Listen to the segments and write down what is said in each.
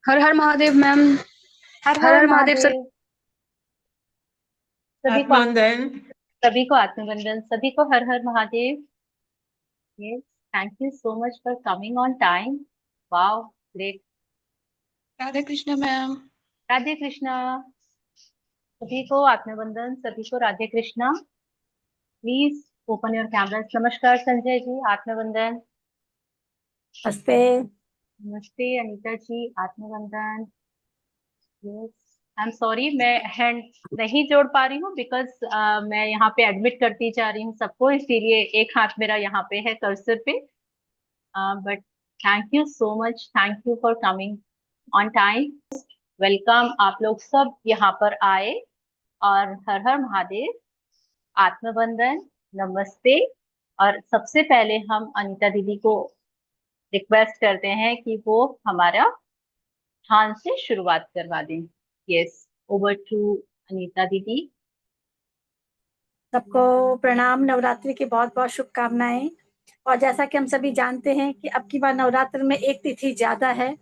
हर हर महादेव मैम। हर हर हर हर महादेव सर। महादेव। सभी को आत्मबंधन। सभी को आत्मबंधन, सभी को हर हर Mahadev. Yes, thank you so much for coming on time. Wow, great. Radhe Krishna ma'am. Radhe Krishna. सभी को आत्मबंधन, सभी को Radhe Krishna. Please open your cameras. नमस्कार संजय जी, आत्मबंधन। नमस्ते। नमस्ते अनीता जी, आत्मबंधन। यस, आई एम सॉरी, मैं हैंड नहीं जोड़ पा रही हूँ बिकॉज मैं यहाँ पे एडमिट करती जा रही हूँ सबको, इसीलिए एक हाथ मेरा यहाँ पे है कर्सर पे। But thank you so much, thank you for coming on time. Welcome, आप लोग सब यहाँ पर आए। और हर हर महादेव, आत्मबंधन, नमस्ते। और सबसे पहले हम अनीता दीदी को रिक्वेस्ट करते हैं कि वो हमारा ध्यान से शुरुआत करवा दें। यस, ओवर टू अनीता दीदी। सबको प्रणाम। नवरात्रि की बहुत बहुत शुभकामनाएं। और जैसा कि हम सभी जानते हैं कि अब की बार नवरात्र में एक तिथि ज्यादा है,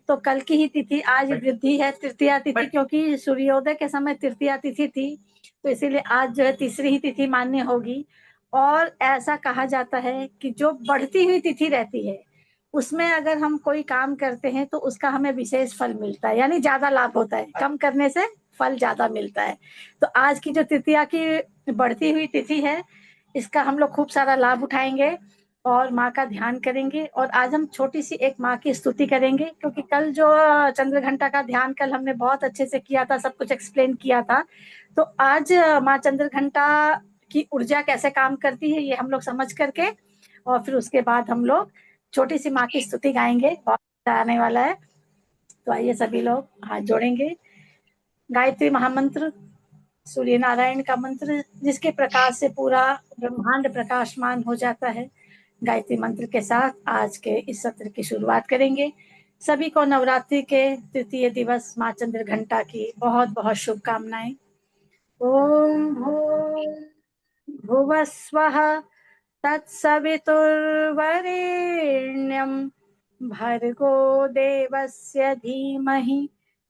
तो कल की ही तिथि आज वृद्धि है, तृतीया तिथि, क्योंकि सूर्योदय के समय तृतीया तिथि थी, तो इसीलिए आज जो है तीसरी ही तिथि मान्य होगी। और ऐसा कहा जाता है कि जो बढ़ती हुई तिथि रहती है उसमें अगर हम कोई काम करते हैं तो उसका हमें विशेष फल मिलता है, यानी ज्यादा लाभ होता है, कम करने से फल ज्यादा मिलता है। तो आज की जो तृतीया की बढ़ती हुई तिथि है, इसका हम लोग खूब सारा लाभ उठाएंगे और माँ का ध्यान करेंगे। और आज हम छोटी सी एक माँ की स्तुति करेंगे, क्योंकि कल जो चंद्र घंटा का ध्यान कल हमने बहुत अच्छे से किया था, सब कुछ एक्सप्लेन किया था। तो आज माँ चंद्र घंटा की ऊर्जा कैसे काम करती है ये हम लोग समझ करके, और फिर उसके बाद हम लोग छोटी सी माँ की स्तुति गाएंगे, बहुत मजा आने वाला है। तो आइए सभी लोग हाथ जोड़ेंगे। गायत्री महामंत्र, सूर्य नारायण का मंत्र, जिसके प्रकाश से पूरा ब्रह्मांड प्रकाशमान हो जाता है। गायत्री मंत्र के साथ आज के इस सत्र की शुरुआत करेंगे। सभी को नवरात्रि के तृतीय दिवस माँ चंद्र घंटा की बहुत बहुत शुभकामनाएं। ओम भुवस्वः तत्सवितुर्वरेण्यं भर्गो देवस्य धीमहि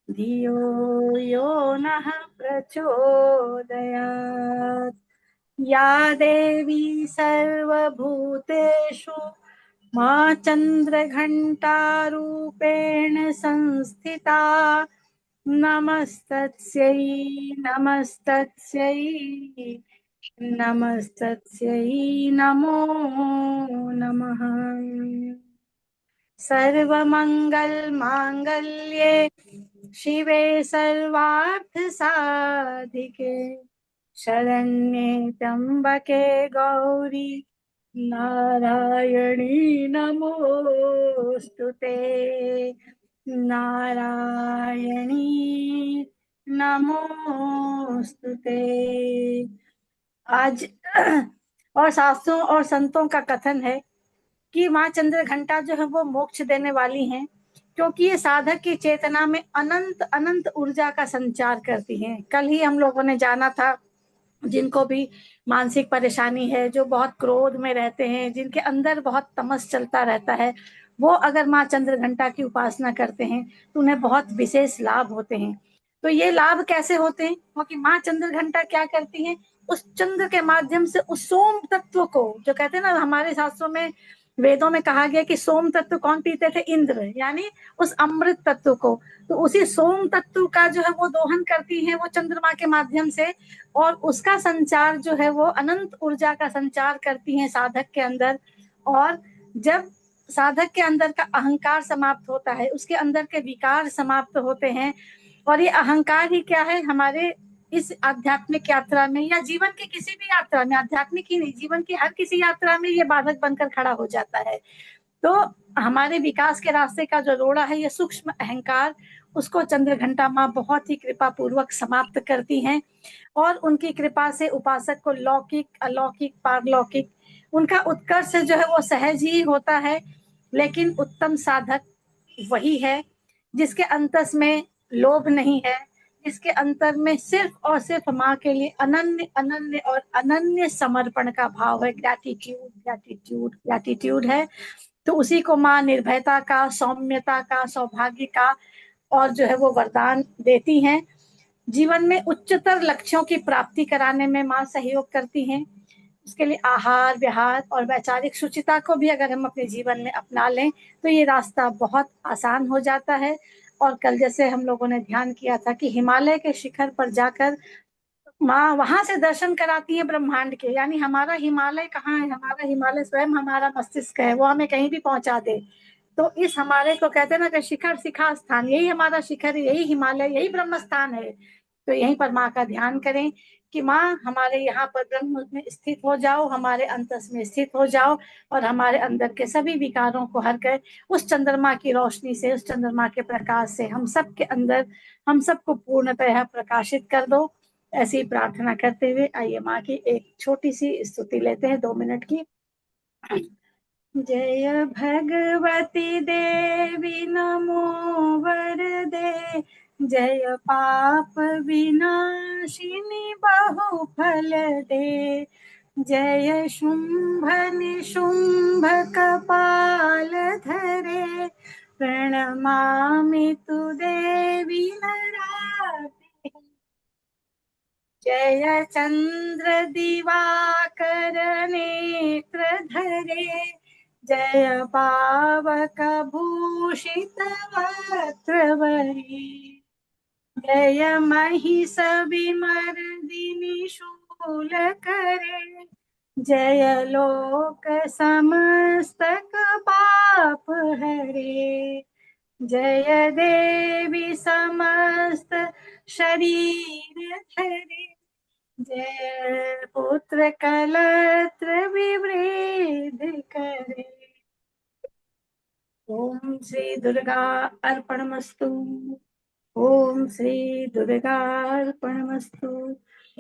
धियो यो नः प्रचोदयात्। या देवी सर्वभूतेषु माँ चन्द्रघण्टारूपेण संस्थिता, नमस्तस्यै नमस्तस्यै नमस्तस्यै नमो नमः। सर्वमङ्गलमाङ्गल्ये शिवे सर्वार्थसाधिके शरण्ये त्र्यम्बके गौरी नारायणी नमोस्तुते। नारायणी नमोस्तुते। आज और शास्त्रों और संतों का कथन है कि माँ चंद्र घंटा जो है वो मोक्ष देने वाली हैं, क्योंकि ये साधक की चेतना में अनंत अनंत ऊर्जा का संचार करती हैं। कल ही हम लोगों ने जाना था, जिनको भी मानसिक परेशानी है, जो बहुत क्रोध में रहते हैं, जिनके अंदर बहुत तमस चलता रहता है, वो अगर माँ चंद्र घंटा की उपासना करते हैं तो उन्हें बहुत विशेष लाभ होते हैं। तो ये लाभ कैसे होते हैं? क्योंकि माँ चंद्र घंटा क्या करती हैं, उस चंद्र के माध्यम से उस सोम तत्व को, जो कहते हैं ना, हमारे शास्त्रों में वेदों में कहा गया कि सोम तत्व कौन पीते थे? इंद्र, यानी उस अमृत तत्व को। तो उसी सोम तत्व का जो है वो दोहन करती है वो चंद्रमा के माध्यम से, और उसका संचार जो है वो अनंत ऊर्जा का संचार करती हैं साधक के अंदर। और जब साधक के अंदर का अहंकार समाप्त होता है, उसके अंदर के विकार समाप्त होते हैं। और ये अहंकार ही क्या है, हमारे इस आध्यात्मिक यात्रा में या जीवन की किसी भी यात्रा में, आध्यात्मिक ही नहीं, जीवन की हर किसी यात्रा में ये बाधक बनकर खड़ा हो जाता है। तो हमारे विकास के रास्ते का जो रोड़ा है, ये सूक्ष्म अहंकार, उसको चंद्र घंटा माँ बहुत ही कृपा पूर्वक समाप्त करती हैं। और उनकी कृपा से उपासक को लौकिक, अलौकिक, पारलौकिक, उनका उत्कर्ष जो है वो सहज ही होता है। लेकिन उत्तम साधक वही है जिसके अंतस में लोभ नहीं है, जिसके अंतर में सिर्फ और सिर्फ माँ के लिए अनन्य अनन्य और अनन्य समर्पण का भाव है। ग्रैटिट्यूड ग्रैटिट्यूड ग्रैटिट्यूड है। तो उसी को माँ निर्भयता का, सौम्यता का, सौभाग्य का और जो है वो वरदान देती हैं। जीवन में उच्चतर लक्ष्यों की प्राप्ति कराने में माँ सहयोग करती हैं। उसके लिए आहार विहार और वैचारिक शुचिता को भी अगर हम अपने जीवन में अपना लें तो ये रास्ता बहुत आसान हो जाता है। और कल जैसे हम लोगों ने ध्यान किया था कि हिमालय के शिखर पर जाकर माँ वहां से दर्शन कराती है ब्रह्मांड के, यानी हमारा हिमालय कहाँ है? हमारा हिमालय स्वयं हमारा मस्तिष्क है, वो हमें कहीं भी पहुंचा दे। तो इस हिमालय को कहते हैं ना कि शिखर शिखा स्थान, यही हमारा शिखर है, यही हिमालय, यही ब्रह्म स्थान है। तो यहीं पर माँ का ध्यान करें कि माँ हमारे यहाँ पर ब्रह्म में स्थित हो जाओ, हमारे अंतस में स्थित हो जाओ और हमारे अंदर के सभी विकारों को हर कर उस चंद्रमा की रोशनी से, उस चंद्रमा के प्रकाश से हम सब के अंदर, हम सबको पूर्णतः प्रकाशित कर दो। ऐसी प्रार्थना करते हुए आइए माँ की एक छोटी सी स्तुति लेते हैं 2 मिनट की। जय भगवती देवी नमो वरदे, जय पाप विनाशिनी बहुफल दे, जय शुंभ निशुंभ कपाल धरे, प्रणमामि तु देवी नराते, जय चंद्र दिवाकर नेत्र धरे, जय पावक भूषित वक्त्रवरी, जय महिष विमर्दिनी शूल करे, जय लोक समस्तक पाप हरे, जय देवी समस्त शरीर धरे, जय पुत्र कलत्र विवृध करे। ओम श्री दुर्गा अर्पणमस्तु। ओम श्री दुर्गा अर्पणमस्तु।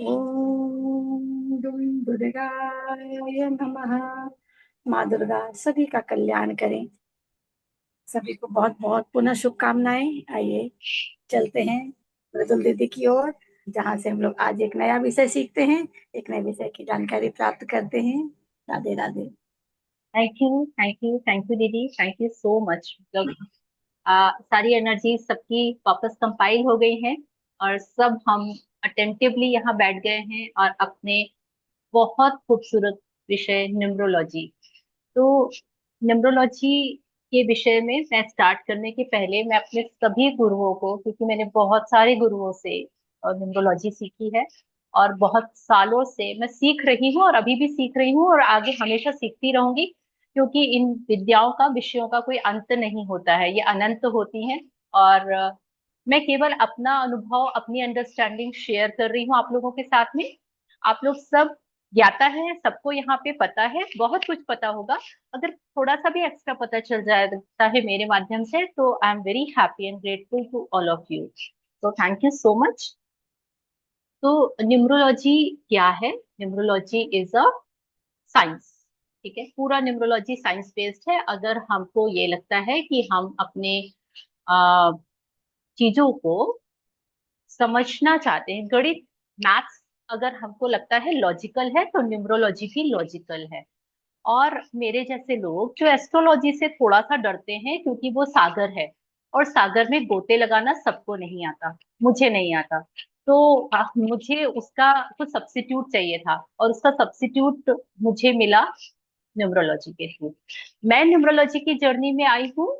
ओम दुर्गाय नमः। माँ दुर्गा सभी का कल्याण करें। सभी को बहुत बहुत पुनः शुभकामनाएं। आइए चलते हैं मृदुल दीदी की ओर, जहाँ से हम लोग आज एक नया विषय सीखते हैं, एक नए विषय की जानकारी प्राप्त करते हैं। Radhe Radhe. Thank you, thank you, thank you दीदी, थैंक यू सो मच। मतलब सारी एनर्जी सबकी वापस कंपाइल हो गई है और सब हम अटेंटिवली यहाँ बैठ गए हैं और अपने बहुत खूबसूरत विषय न्यूमरोलॉजी। तो न्यूमरोलॉजी के विषय में मैं स्टार्ट करने के पहले मैं अपने सभी गुरुओं को, क्योंकि मैंने बहुत सारे गुरुओं से न्यूमरोलॉजी सीखी है और बहुत सालों से मैं सीख रही हूँ और अभी भी सीख रही हूँ और आगे हमेशा सीखती रहूंगी, क्योंकि इन विद्याओं का, विषयों का कोई अंत नहीं होता है, ये अनंत होती हैं। और मैं केवल अपना अनुभव, अपनी अंडरस्टैंडिंग शेयर कर रही हूँ आप लोगों के साथ में। आप लोग सब ज्ञाता है, सबको यहाँ पे पता है, बहुत कुछ पता होगा। अगर थोड़ा सा भी एक्स्ट्रा पता चल जाता है मेरे माध्यम से तो I am very happy and grateful to all of you. तो थैंक यू सो मच। तो न्यूमरोलॉजी क्या है? Numerology is a science. ठीक है, पूरा न्यूमरोलॉजी साइंस बेस्ड है। अगर हमको ये लगता है कि हम अपने अ, चीजों को समझना चाहते हैं, गणित, मैथ्स अगर हमको लगता है लॉजिकल है तो न्यूमरोलॉजी भी लॉजिकल है। और मेरे जैसे लोग जो एस्ट्रोलॉजी से थोड़ा सा डरते हैं, क्योंकि वो सागर है और सागर में गोते लगाना सबको नहीं आता, मुझे नहीं आता। तो मुझे उसका कुछ सब्स्टिट्यूट चाहिए था और उसका सब्स्टिट्यूट मुझे मिला न्यूमरोलॉजी के थ्रू। मैं न्यूमरोलॉजी की जर्नी में आई हूँ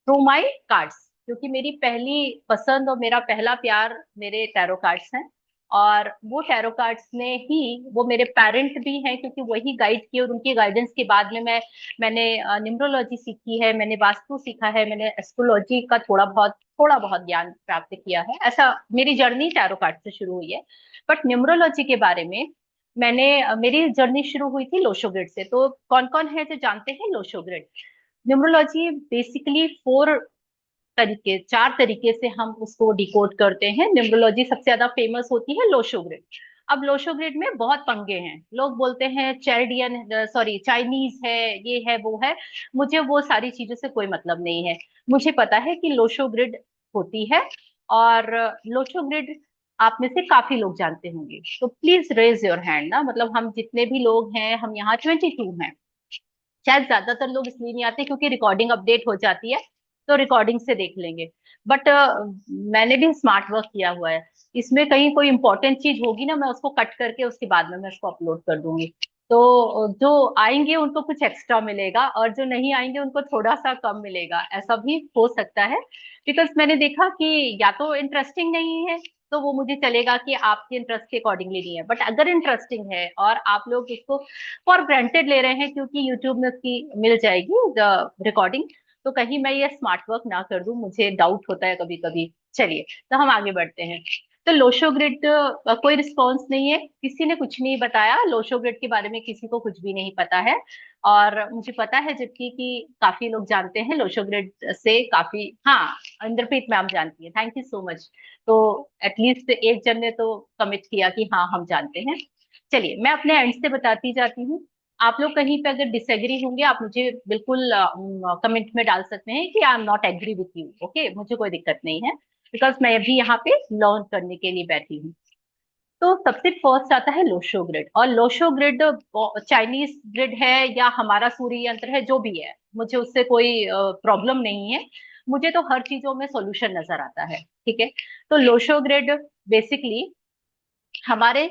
थ्रू माई कार्ड्स, क्योंकि मेरी पहली पसंद और मेरा पहला प्यार मेरे टैरो कार्ड्स हैं। और वो टैरो कार्ड्स में ही वो मेरे पेरेंट भी हैं, क्योंकि वही गाइड किए और उनके गाइडेंस के बाद में मैंने न्यूमरोलॉजी सीखी है, मैंने वास्तु सीखा है, मैंने एस्ट्रोलॉजी का थोड़ा बहुत ज्ञान प्राप्त किया है। ऐसा मेरी जर्नी टैरो कार्ड से शुरू हुई है। बट न्यूमरोलॉजी के बारे में मेरी जर्नी शुरू हुई थी लोशो ग्रिड से। तो कौन कौन है जो जानते हैं लोशो ग्रिड? न्यूमरोलॉजी बेसिकली चार तरीके से हम उसको डिकोड करते हैं। न्यूमरोलॉजी सबसे ज्यादा फेमस होती है लोशो ग्रिड। अब लोशो ग्रिड में बहुत पंगे हैं, लोग बोलते हैं चैल्डियन, सॉरी चाइनीज है, ये है वो है। मुझे वो सारी चीजों से कोई मतलब नहीं है। मुझे पता है कि लोशो ग्रिड होती है और लोशो ग्रिड आप में से काफी लोग जानते होंगे। तो प्लीज रेज योर हैंड ना, मतलब हम जितने भी लोग हैं, हम यहाँ 22 हैं। शायद ज्यादातर लोग इसलिए नहीं आते क्योंकि रिकॉर्डिंग अपडेट हो जाती है, तो रिकॉर्डिंग से देख लेंगे। बट मैंने भी स्मार्ट वर्क किया हुआ है, इसमें कहीं कोई इंपॉर्टेंट चीज होगी ना, मैं उसको कट करके उसके बाद में मैं उसको अपलोड कर दूंगी। तो जो आएंगे उनको कुछ एक्स्ट्रा मिलेगा, और जो नहीं आएंगे उनको थोड़ा सा कम मिलेगा, ऐसा भी हो सकता है। बिकॉज मैंने देखा कि या तो इंटरेस्टिंग नहीं है, तो वो मुझे चलेगा कि आपके इंटरेस्ट के अकॉर्डिंगली नहीं है। बट अगर इंटरेस्टिंग है और आप लोग उसको फॉर ग्रांटेड ले रहे हैं क्योंकि यूट्यूब में उसकी मिल जाएगी रिकॉर्डिंग, तो कहीं मैं ये स्मार्ट वर्क ना कर दूं, मुझे डाउट होता है कभी कभी। चलिए, तो हम आगे बढ़ते हैं। तो लोशो ग्रिड कोई रिस्पॉन्स नहीं है, किसी ने कुछ नहीं बताया लोशो ग्रिड के बारे में, किसी को कुछ भी नहीं पता है। और मुझे पता है जबकि कि काफी लोग जानते हैं लोशो ग्रिड से, काफी, हाँ, इंद्रप्रीत मैम जानती है, थैंक यू सो मच। तो एटलीस्ट एक जन ने तो कमिट किया कि हाँ हम जानते हैं। चलिए, मैं अपने एंड से बताती जाती हूँ। आप लोग कहीं पे अगर डिसएग्री होंगे, आप मुझे बिल्कुल कमेंट में डाल सकते हैं कि I am not agree with you, okay, मुझे कोई दिक्कत नहीं है, बिकॉज मैं भी यहाँ पे लर्न करने के लिए बैठी हूँ। तो सबसे फर्स्ट आता है लोशो ग्रिड। और लोशो ग्रिड चाइनीज ग्रिड है या हमारा सूर्य यंत्र है, जो भी है, मुझे उससे कोई प्रॉब्लम नहीं है। मुझे तो हर चीजों में सॉल्यूशन नजर आता है, ठीक है। तो लोशो ग्रिड बेसिकली हमारे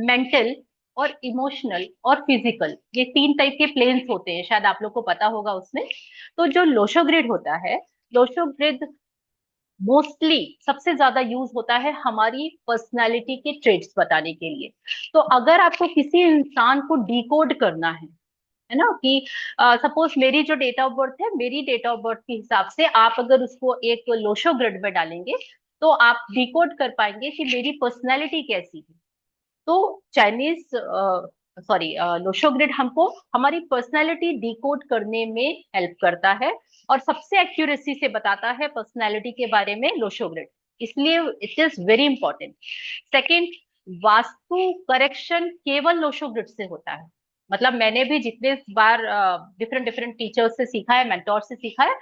मेंटल और इमोशनल और फिजिकल, ये तीन टाइप के प्लेन्स होते हैं, शायद आप लोग को पता होगा उसमें। तो जो लोशो ग्रिड होता है, लोशो ग्रिड मोस्टली सबसे ज्यादा यूज होता है हमारी पर्सनालिटी के ट्रेड्स बताने के लिए। तो अगर आपको किसी इंसान को डिकोड करना है ना, कि सपोज मेरी जो डेट ऑफ बर्थ है, मेरी डेट ऑफ बर्थ के हिसाब से आप अगर उसको एक लोशो ग्रिड में डालेंगे, तो आप डिकोड कर पाएंगे कि मेरी पर्सनालिटी कैसी है। तो चाइनीज सॉरी लोशो ग्रिड हमको हमारी पर्सनालिटी डिकोड करने में हेल्प करता है, और सबसे एक्यूरेसी से बताता है पर्सनालिटी के बारे में लोशो ग्रिड, इसलिए it is very important. Second, vastu correction केवल लोशो ग्रिड से होता है। मतलब मैंने भी जितने बार डिफरेंट डिफरेंट टीचर्स से सीखा है, मेंटोर से सीखा है,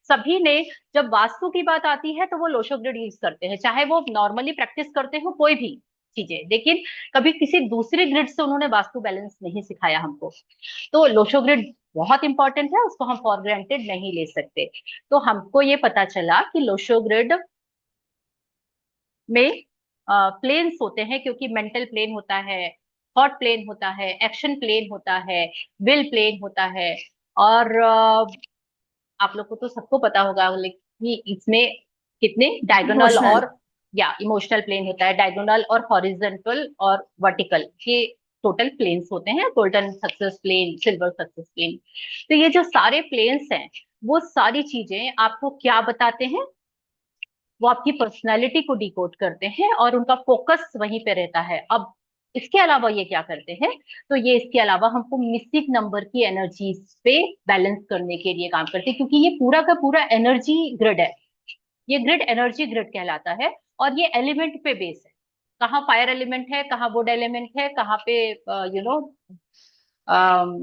सभी ने जब वास्तु की बात आती है तो वो लोशो ग्रिड यूज करते हैं, चाहे वो नॉर्मली प्रैक्टिस करते हो कोई भी चीजें, लेकिन कभी किसी दूसरे ग्रिड से उन्होंने वास्तु बैलेंस नहीं सिखाया हमको। तो लोशो ग्रिड बहुत इंपॉर्टेंट है, उसको हम फॉर ग्रांटेड नहीं ले सकते। तो हमको ये पता चला कि लोशो ग्रिड में प्लेन्स होते हैं, क्योंकि मेंटल प्लेन होता है, थॉट प्लेन होता है, एक्शन प्लेन होता है, विल प्लेन होता है। और आप लोग को तो सबको पता होगा कि इसमें कितने डायगोनल इमोशनल। और या इमोशनल प्लेन होता है, डायगोनल और हॉरिजॉन्टल और वर्टिकल, ये टोटल प्लेन्स होते हैं, golden success plane, silver success plane. तो ये जो सारे प्लेन्स हैं, वो सारी चीजें आपको क्या बताते हैं, वो आपकी पर्सनालिटी को डिकोड करते हैं, और उनका फोकस वहीं पे रहता है। अब इसके अलावा ये क्या करते हैं, तो ये इसके अलावा हमको मिस्टिक नंबर की एनर्जीज पे बैलेंस करने के लिए काम करते हैं, क्योंकि ये पूरा का पूरा एनर्जी ग्रिड है। ये ग्रिड एनर्जी ग्रिड कहलाता है, और ये एलिमेंट पे बेस है। कहाँ फायर एलिमेंट है, कहाँ वुड एलिमेंट है, कहाँ पे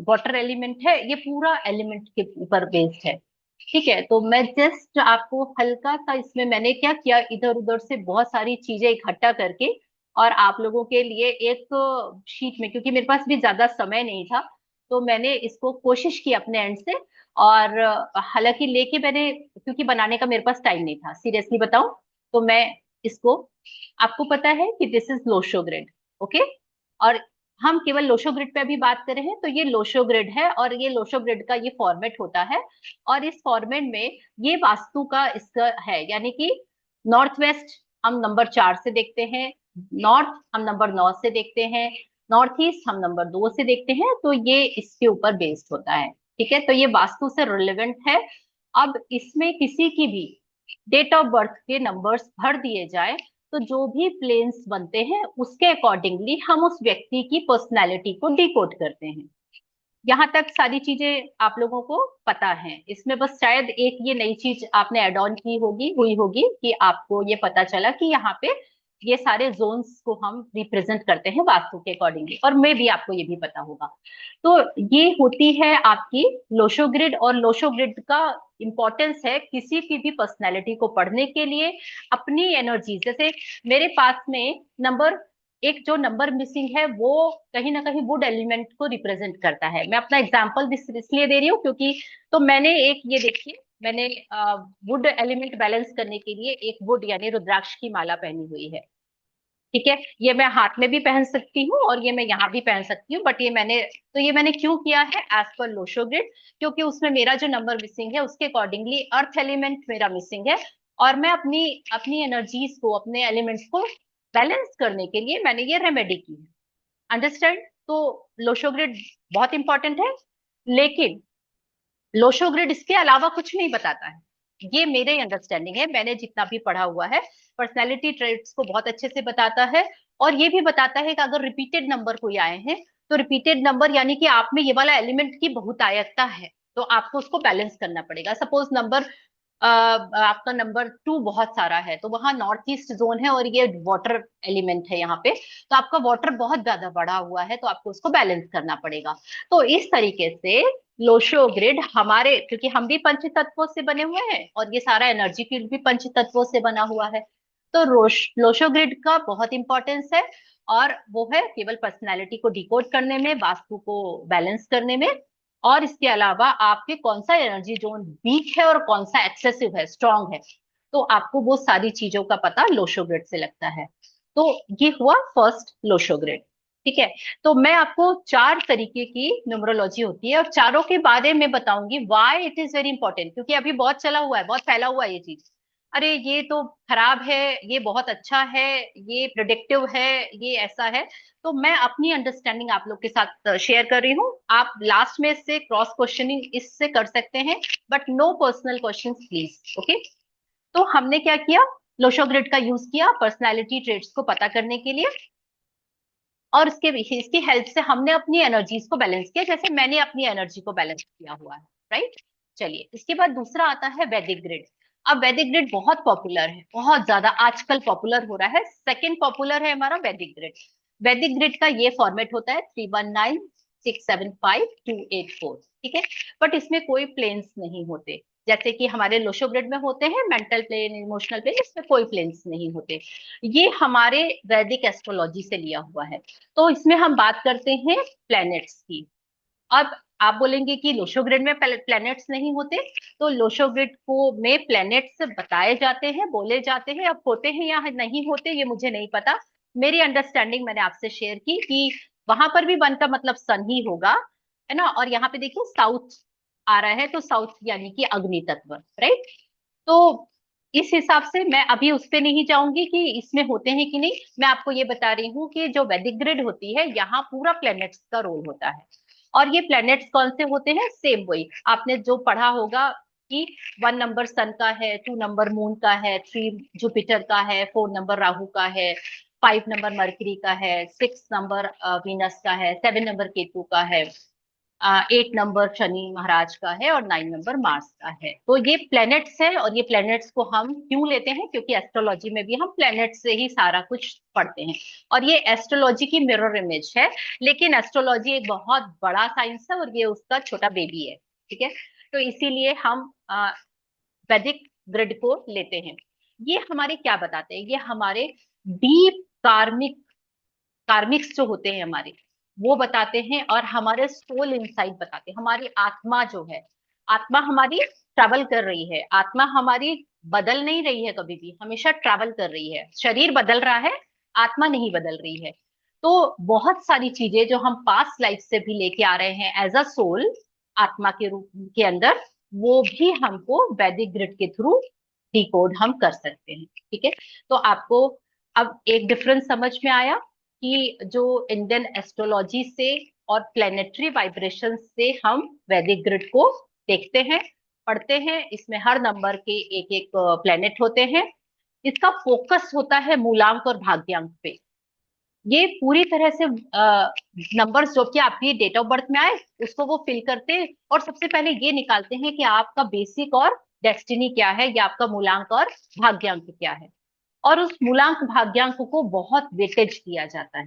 वाटर एलिमेंट है, ये पूरा एलिमेंट के ऊपर बेस्ड है। ठीक है, तो मैं जस्ट आपको हल्का सा, इसमें मैंने क्या किया, इधर उधर से बहुत सारी चीजें इकट्ठा करके, और आप लोगों के लिए एक शीट में, क्योंकि मेरे पास भी ज्यादा समय नहीं था, तो मैंने इसको कोशिश की अपने एंड से। और हालांकि लेके मैंने, क्योंकि बनाने का मेरे पास टाइम नहीं था, सीरियसली बताऊं, तो मैं इसको, आपको पता है कि this is Lo Shu grid, okay. और हम केवल लोशो ग्रिड पे अभी बात कर रहे हैं, तो ये लोशो ग्रिड है, और ये लोशो ग्रिड का ये फॉर्मेट होता है। और इस फॉर्मेट में ये वास्तु का इसका है, यानी कि नॉर्थ वेस्ट हम नंबर 4 से देखते हैं, नॉर्थ हम नंबर 9 से देखते हैं, नॉर्थ ईस्ट हम नंबर 2 से देखते हैं, तो ये इसके ऊपर बेस्ड होता है। ठीक है, तो ये वास्तु से रिलेवेंट है। अब इसमें किसी की भी डेट ऑफ बर्थ के नंबर्स भर दिए जाए, तो जो भी प्लेन्स बनते हैं उसके अकॉर्डिंगली हम उस व्यक्ति की पर्सनैलिटी को डिकोड करते हैं। यहाँ तक सारी चीजें आप लोगों को पता है। इसमें बस शायद एक ये नई चीज आपने ऐड ऑन की होगी, हुई होगी, कि आपको ये पता चला कि यहाँ पे ये सारे जोन्स को हम रिप्रेजेंट करते हैं वास्तु के अकॉर्डिंगली, और मे भी आपको ये भी पता होगा। तो ये होती है आपकी लोशो ग्रिड, और लोशो ग्रिड का इंपॉर्टेंस है किसी की भी पर्सनैलिटी को पढ़ने के लिए। अपनी एनर्जी, जैसे मेरे पास में नंबर एक जो नंबर मिसिंग है, वो कहीं ना कहीं वुड एलिमेंट को रिप्रेजेंट करता है। मैं अपना एग्जांपल इसलिए दे रही हूँ क्योंकि, तो मैंने एक, ये देखिए, मैंने वुड एलिमेंट बैलेंस करने के लिए एक वुड यानी रुद्राक्ष की माला पहनी हुई है। ठीक है, ये मैं हाथ में भी पहन सकती हूँ और ये मैं यहाँ भी पहन सकती हूँ, बट ये मैंने क्यों किया है एज पर लोशो ग्रिड, क्योंकि उसमें मेरा जो नंबर मिसिंग है उसके अकॉर्डिंगली अर्थ एलिमेंट मेरा मिसिंग है, और मैं अपनी अपनी एनर्जीज को, अपने एलिमेंट्स को बैलेंस करने के लिए मैंने ये रेमेडी की है। अंडरस्टैंड? तो लोशो ग्रिड बहुत इंपॉर्टेंट है, लेकिन लोशो ग्रिड इसके अलावा कुछ नहीं बताता है। ये मेरे अंडरस्टैंडिंग है, मैंने जितना भी पढ़ा हुआ है। पर्सनैलिटी ट्रेट्स को बहुत अच्छे से बताता है, और ये भी बताता है कि अगर रिपीटेड नंबर कोई आए हैं तो रिपीटेड नंबर यानी कि आप में ये वाला एलिमेंट की बहुतायकता है, तो आपको उसको बैलेंस करना पड़ेगा। सपोज नंबर आपका नंबर 2 बहुत सारा है, तो वहां नॉर्थ ईस्ट जोन है और ये वाटर एलिमेंट है यहाँ पे, तो आपका वाटर बहुत ज्यादा बढ़ा हुआ है, तो आपको उसको बैलेंस करना पड़ेगा। तो इस तरीके से लोशो ग्रिड हमारे, क्योंकि हम भी पंच तत्वों से बने हुए हैं और ये सारा एनर्जी फील्ड भी पंच तत्वों से बना हुआ है, तो लोशो ग्रिड का बहुत इंपॉर्टेंस है। और वो है केवल पर्सनालिटी को डिकोड करने में, वास्तु को बैलेंस करने में, और इसके अलावा आपके कौन सा एनर्जी जोन वीक है और कौन सा एक्सेसिव है, स्ट्रांग है, तो आपको वो सारी चीजों का पता लोशो ग्रिड से लगता है। तो ये हुआ फर्स्ट लोशो ग्रिड। ठीक है, तो मैं आपको 4 तरीके की न्यूमरोलॉजी होती है और चारों के बारे में बताऊंगी why it is very important, क्योंकि अभी बहुत चला हुआ है, बहुत फैला हुआ है ये चीज। अरे ये तो खराब है, ये बहुत अच्छा है, ये प्रिडिक्टिव है, ये ऐसा है। तो मैं अपनी अंडरस्टैंडिंग आप लोग के साथ शेयर कर रही हूँ। आप लास्ट में इससे क्रॉस क्वेश्चनिंग इससे कर सकते हैं, but no personal questions please. Okay, तो हमने क्या किया, लोशो ग्रिड का यूज किया पर्सनालिटी ट्रेट्स को पता करने के लिए, और इसकी हेल्प से हमने अपनी एनर्जीज को बैलेंस किया, जैसे मैंने अपनी एनर्जी को बैलेंस किया हुआ है। राइट, चलिए इसके बाद दूसरा आता है वैदिक ग्रिड। अब वैदिक ग्रिड बहुत पॉपुलर है, बहुत ज्यादा आजकल पॉपुलर हो रहा है। सेकंड पॉपुलर है हमारा वैदिक ग्रिड। वैदिक ग्रिड का ये फॉर्मेट होता है 319 675 284। ठीक है, बट इसमें कोई प्लेन्स नहीं होते, जैसे कि हमारे लोशो ग्रिड में होते हैं मेंटल प्लेन, इमोशनल प्लेन, इसमें कोई प्लेन्स नहीं होते। ये हमारे वैदिक एस्ट्रोलॉजी से लिया हुआ है। तो इसमें हम बात करते हैं प्लैनेट्स की। अब आप बोलेंगे कि लोशो ग्रिड में प्लैनेट्स नहीं होते, तो लोशो ग्रिड को में प्लैनेट्स बताए जाते हैं, बोले जाते हैं। अब होते हैं या नहीं होते ये मुझे नहीं पता, मेरी अंडरस्टैंडिंग मैंने आपसे शेयर की कि वहां पर भी वन का मतलब सन ही होगा, है ना। और यहाँ पे देखिए साउथ आ रहा है, तो साउथ यानी कि अग्नि तत्व। राइट, तो इस हिसाब से मैं अभी उस पे नहीं जाऊंगी कि इसमें होते हैं कि नहीं, मैं आपको ये बता रही हूँ कि जो वैदिक ग्रिड होती है यहाँ पूरा प्लैनेट्स का रोल होता है। और ये प्लैनेट्स कौन से होते हैं, सेम वही आपने जो पढ़ा होगा कि 1 नंबर सन का है, 2 नंबर मून का है, 3 जुपिटर का है, 4 नंबर राहु का है, 5 नंबर मरकरी का है, 6 नंबर वीनस का है, 7 नंबर केतु का है, 8 नंबर शनि महाराज का है, और 9 नंबर मार्स का है। तो ये प्लैनेट्स है, और ये प्लैनेट्स को हम क्यों लेते हैं, क्योंकि एस्ट्रोलॉजी में भी हम प्लैनेट से ही सारा कुछ पढ़ते हैं, और ये एस्ट्रोलॉजी की मिरर इमेज है। लेकिन एस्ट्रोलॉजी एक बहुत बड़ा साइंस है और ये उसका छोटा बेबी है। ठीक है, तो इसीलिए हम वैदिक ग्रिड को लेते हैं। ये हमारे क्या बताते हैं, ये हमारे डीप कार्मिक कार्मिक्स जो होते हैं हमारे, वो बताते हैं, और हमारे सोल इनसाइट बताते हैं। हमारी आत्मा जो है, आत्मा हमारी ट्रैवल कर रही है, आत्मा हमारी बदल नहीं रही है, कभी भी हमेशा ट्रैवल कर रही है। शरीर बदल रहा है, आत्मा नहीं बदल रही है। तो बहुत सारी चीजें जो हम पास्ट लाइफ से भी लेके आ रहे हैं एज अ सोल, आत्मा के रूप के अंदर, वो भी हमको वैदिक ग्रिड के थ्रू डिकोड हम कर सकते हैं। ठीक है, तो आपको अब एक डिफरेंस समझ में आया कि जो इंडियन एस्ट्रोलॉजी से और प्लेनेटरी वाइब्रेशन से हम वैदिक ग्रिड को देखते हैं, पढ़ते हैं। इसमें हर नंबर के एक एक प्लेनेट होते हैं। इसका फोकस होता है मूलांक और भाग्यांक पे। ये पूरी तरह से नंबर्स जो कि आपकी डेट ऑफ बर्थ में आए उसको वो फिल करते हैं, और सबसे पहले ये निकालते हैं कि आपका बेसिक और डेस्टिनी क्या है, या आपका मूलांक और भाग्यांक क्या है। और उस मूलांक भाग्यांक को बहुत वेटेज दिया जाता है।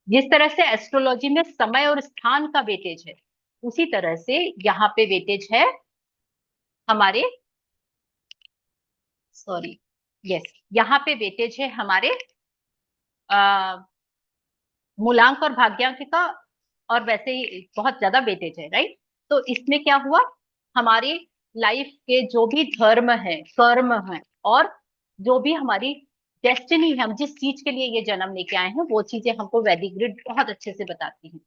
जिस तरह से एस्ट्रोलॉजी में समय और स्थान का वेटेज है, उसी तरह से यहाँ पे वेटेज है हमारे, सॉरी, यस, यहाँ पे वेटेज है हमारे मूलांक और भाग्यांक का, और वैसे ही बहुत ज्यादा वेटेज है। राइट, तो इसमें क्या हुआ, हमारी लाइफ के जो भी धर्म है, कर्म है, और जो भी हमारी डेस्टिनी है, हम जिस चीज के लिए ये जन्म लेके आए हैं, वो चीजें हमको वैदिक ग्रिड बहुत अच्छे से बताती हैं।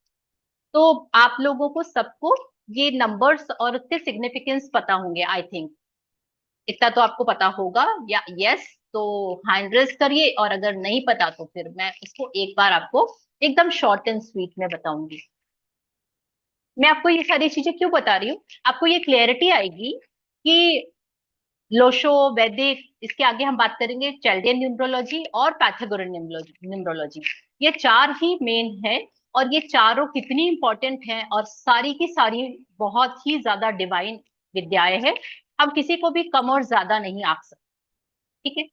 तो आप लोगों को सबको ये नंबर्स और उसके सिग्निफिकेंस पता होंगे, आई थिंक। इतना तो आपको पता होगा या यस? तो हैंड रेज करिए, और अगर नहीं पता तो फिर मैं इसको एक बार आपको एकदम शॉर्ट एंड स्वीट में बताऊंगी। मैं आपको ये सारी चीजें क्यों बता रही हूँ, आपको ये क्लियरिटी आएगी कि लोशो, वैदिक, इसके आगे हम बात करेंगे चैल्डियन न्यूमरोलॉजी और पैथागोरन न्यूमरोलॉजी। ये चार ही मेन है, और ये चारों कितनी इंपॉर्टेंट हैं, और सारी की सारी बहुत ही ज्यादा डिवाइन विद्याएं हैं। हम किसी को भी कम और ज्यादा नहीं आंक सकते। ठीक है?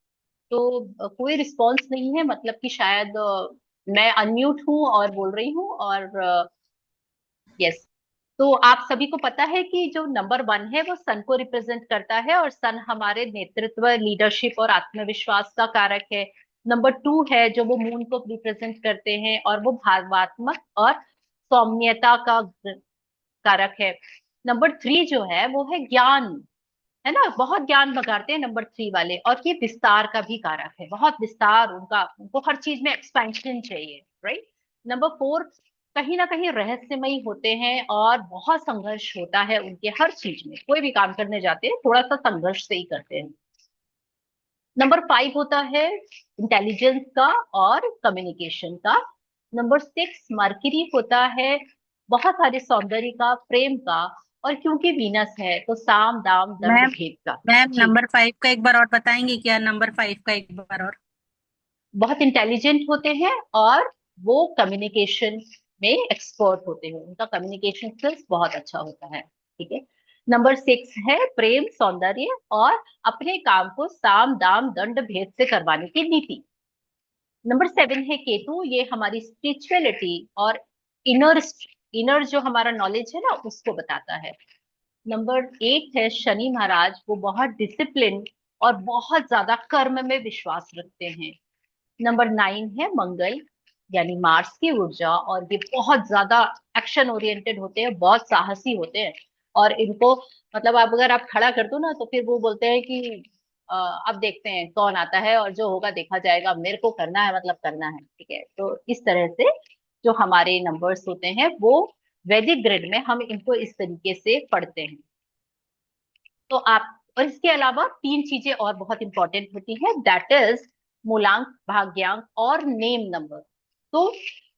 तो कोई रिस्पॉन्स नहीं है, मतलब कि शायद मैं अनम्यूट हूँ और बोल रही हूँ, और यस। तो आप सभी को पता है कि जो नंबर 1 है वो सन को रिप्रेजेंट करता है, और सन हमारे नेतृत्व, लीडरशिप और आत्मविश्वास का कारक है। नंबर 2 है जो वो मून को रिप्रेजेंट करते हैं, और वो भावात्मक और सौम्यता का कारक है। नंबर 3 जो है वो है ज्ञान, है ना, बहुत ज्ञान बघाड़ते हैं नंबर 3 वाले, और ये विस्तार का भी कारक है, बहुत विस्तार उनका, उनको हर चीज में एक्सपेंशन चाहिए, राइट। नंबर 4 कहीं ना कहीं रहस्यमयी होते हैं, और बहुत संघर्ष होता है उनके हर चीज में, कोई भी काम करने जाते हैं थोड़ा सा संघर्ष से ही करते हैं। नंबर 5 होता है इंटेलिजेंस का और कम्युनिकेशन का। नंबर 6 मरकरी होता है बहुत सारे सौंदर्य का, प्रेम का, और क्योंकि वीनस है तो साम दाम दंड मैम भेद का। मैम जी। नंबर 5 का एक बार और बताएंगे क्या? नंबर 5 का एक बार और। बहुत इंटेलिजेंट होते हैं, और वो कम्युनिकेशन में एक्सपर्ट होते हैं, उनका कम्युनिकेशन स्किल्स बहुत अच्छा होता है। ठीक है? नंबर 6 है प्रेम, सौंदर्य और अपने काम को साम दाम दंड भेद से करवाने की नीति। नंबर 7 है केतु, ये हमारी स्पिरिचुअलिटी और इनर इनर जो हमारा नॉलेज है ना, उसको बताता है। नंबर 8 है शनि महाराज, वो बहुत डिसिप्लिन और बहुत ज्यादा कर्म में विश्वास रखते हैं। नंबर 9 है मंगल, यानी मार्स की ऊर्जा, और ये बहुत ज्यादा एक्शन ओरिएंटेड होते हैं, बहुत साहसी होते हैं, और इनको मतलब आप अगर आप खड़ा कर दो ना, तो फिर वो बोलते हैं कि अब देखते हैं कौन आता है, और जो होगा देखा जाएगा, मेरे को करना है मतलब करना है। ठीक है? तो इस तरह से जो हमारे नंबर्स होते हैं वो वैदिक ग्रिड में हम इनको इस तरीके से पढ़ते हैं। तो आप, और इसके अलावा 3 चीजें और बहुत इंपॉर्टेंट होती हैं, दैट इज मूलांक, भाग्यांक और नेम नंबर। तो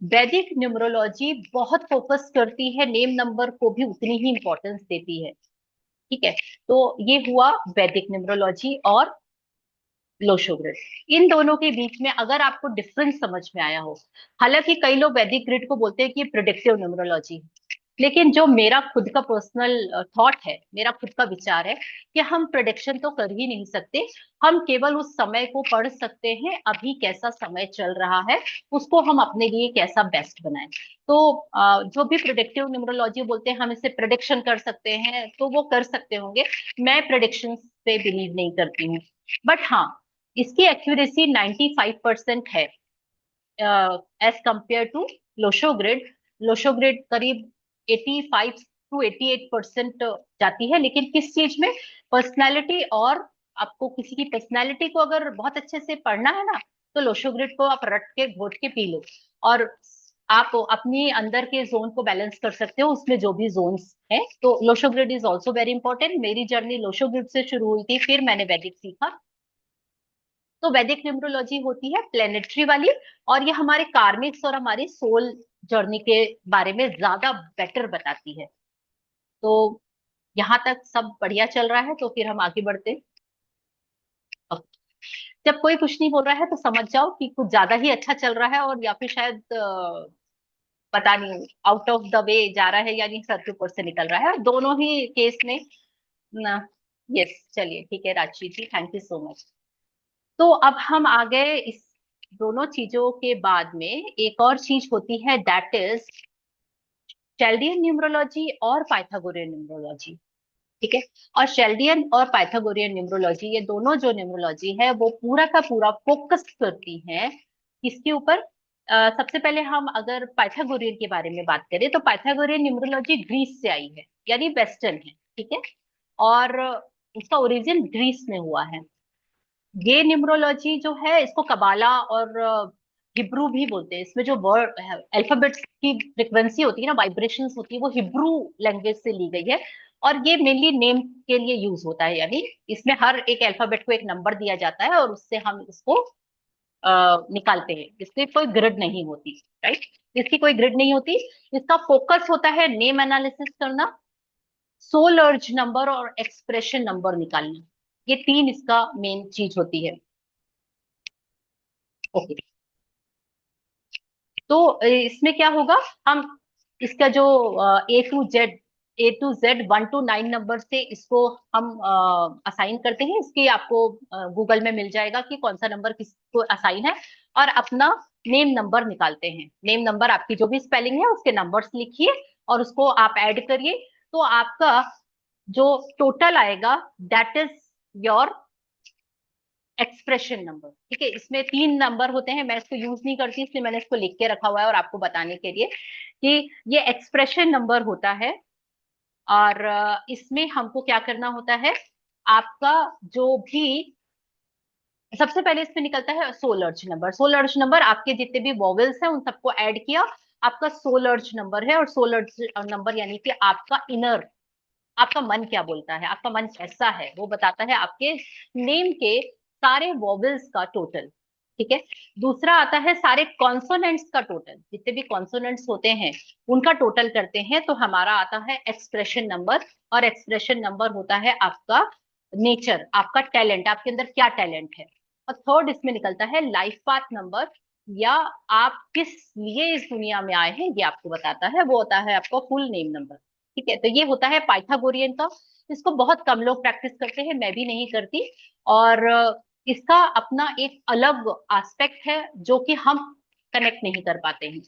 वैदिक न्यूमरोलॉजी बहुत फोकस करती है, नेम नंबर को भी उतनी ही इंपॉर्टेंस देती है। ठीक है? तो ये हुआ वैदिक न्यूमरोलॉजी और लोशो ग्रिड। इन दोनों के बीच में अगर आपको डिफरेंस समझ में आया हो, हालांकि कई लोग वैदिक ग्रिड को बोलते हैं कि प्रिडिक्टिव न्यूमरोलॉजी, लेकिन जो मेरा खुद का पर्सनल थॉट है, मेरा खुद का विचार है कि हम प्रिडिक्शन तो कर ही नहीं सकते। हम केवल उस समय को पढ़ सकते हैं, अभी कैसा समय चल रहा है, उसको हम अपने लिए कैसा बेस्ट बनाएं। तो जो भी प्रिडिक्टिव न्यूमरोलॉजी बोलते हैं हम इससे प्रिडिक्शन कर सकते हैं, तो वो कर सकते होंगे। मैं प्रिडिक्शन पे बिलीव नहीं करती हूँ, बट हाँ, इसकी एक्यूरेसी 95% है as compared to Lo Shu grid. Lo Shu grid करीब 85 टू 88% जाती है, लेकिन किस चीज में? पर्सनैलिटी, और आपको किसी की पर्सनैलिटी को अगर बहुत अच्छे से पढ़ना है ना, तो लोशो ग्रिड को आप रट के घोट के पी लो, और आप अपनी अंदर के जोन को बैलेंस कर सकते हो उसमें जो भी जोन्स है। तो Lo Shu grid is also very important. मेरी जर्नी लोशो ग्रिड से शुरू हुई थी, फिर मैंने वैदिक सीखा। तो वैदिक न्यूमरोलॉजी होती है प्लेनेटरी वाली, और ये हमारे कार्मिक्स और हमारी सोल जर्नी के बारे में ज्यादा बेटर बताती है। तो यहाँ तक सब बढ़िया चल रहा है, तो फिर हम आगे बढ़ते हैं। अब जब कोई कुछ नहीं बोल रहा है तो समझ जाओ कि कुछ ज्यादा ही अच्छा चल रहा है, और या फिर शायद पता नहीं आउट ऑफ द वे जा रहा है, यानी सर के ऊपर से निकल रहा है, दोनों ही केस में ना। यस, चलिए ठीक है राजश्री जी, थैंक यू सो मच। तो अब हम आ गए इस दोनों चीजों के बाद में, एक और चीज होती है दैट इज चैल्डियन न्यूमरोलॉजी और पाइथागोरियन न्यूमरोलॉजी। ठीक है? और चैल्डियन और पाइथागोरियन न्यूमरोलॉजी, ये दोनों जो न्यूमरोलॉजी है वो पूरा का पूरा फोकस करती है किसके ऊपर? सबसे पहले हम अगर पाइथागोरियन के बारे में बात करें, तो पाइथागोरियन न्यूमरोलॉजी ग्रीस से आई है, यानी वेस्टर्न है। ठीक है? और इसका ओरिजिन ग्रीस में हुआ है। ये न्यूमरोलॉजी जो है इसको कबाला और हिब्रू भी बोलते हैं। इसमें जो वर्ड अल्फाबेट्स की फ्रिक्वेंसी होती है ना, वाइब्रेशंस होती है, वो हिब्रू लैंग्वेज से ली गई है। और ये मेनली नेम के लिए यूज होता है, यानी इसमें हर एक अल्फाबेट को एक नंबर दिया जाता है और उससे हम इसको निकालते हैं। इसकी कोई ग्रिड नहीं होती, राइट। इसकी कोई ग्रिड नहीं होती। इसका फोकस होता है नेम एनालिसिस करना, सोल अर्ज नंबर और एक्सप्रेशन नंबर निकालना। ये तीन इसका मेन चीज होती है। ओके, तो इसमें क्या होगा, हम इसका जो ए टू जेड 1 to 9 नंबर से इसको हम असाइन करते हैं। इसके आपको गूगल में मिल जाएगा कि कौन सा नंबर किसको असाइन है। और अपना नेम नंबर निकालते हैं। नेम नंबर आपकी जो भी स्पेलिंग है उसके नंबर्स लिखिए और उसको आप ऐड करिए, तो आपका जो टोटल आएगा that is your expression number. ठीक है, इसमें 3 नंबर होते हैं, मैं इसको यूज नहीं करती इसलिए मैंने इसको लिख के रखा हुआ है और आपको बताने के लिए कि ये एक्सप्रेशन नंबर होता है। और इसमें हमको क्या करना होता है, आपका जो भी सबसे पहले इसमें निकलता है सोल अर्ज नंबर। सोल अर्ज नंबर आपके जितने भी वॉवेल्स हैं उन सबको ऐड किया, आपका सोल अर्ज नंबर है। और सोल अर्ज नंबर यानी कि आपका इनर, आपका मन क्या बोलता है, आपका मन कैसा है, वो बताता है आपके नेम के सारे वॉवेल्स का टोटल। ठीक है। दूसरा आता है सारे कॉन्सोनेंट्स का टोटल, जितने भी कॉन्सोनेंट्स होते हैं उनका टोटल करते हैं तो हमारा आता है एक्सप्रेशन नंबर। और एक्सप्रेशन नंबर होता है आपका नेचर, आपका टैलेंट, आपके अंदर क्या टैलेंट है। और थर्ड इसमें निकलता है लाइफ पाथ नंबर, या आप किस लिए इस दुनिया में आए हैं ये आपको बताता है, वो होता है आपका फुल नेम नंबर। ठीक है, तो ये होता है पाइथागोरियन का। इसको बहुत कम लोग प्रैक्टिस करते हैं, मैं भी नहीं करती। और इसका अपना एक अलग एस्पेक्ट है जो कि हम कनेक्ट नहीं कर पाते हैं।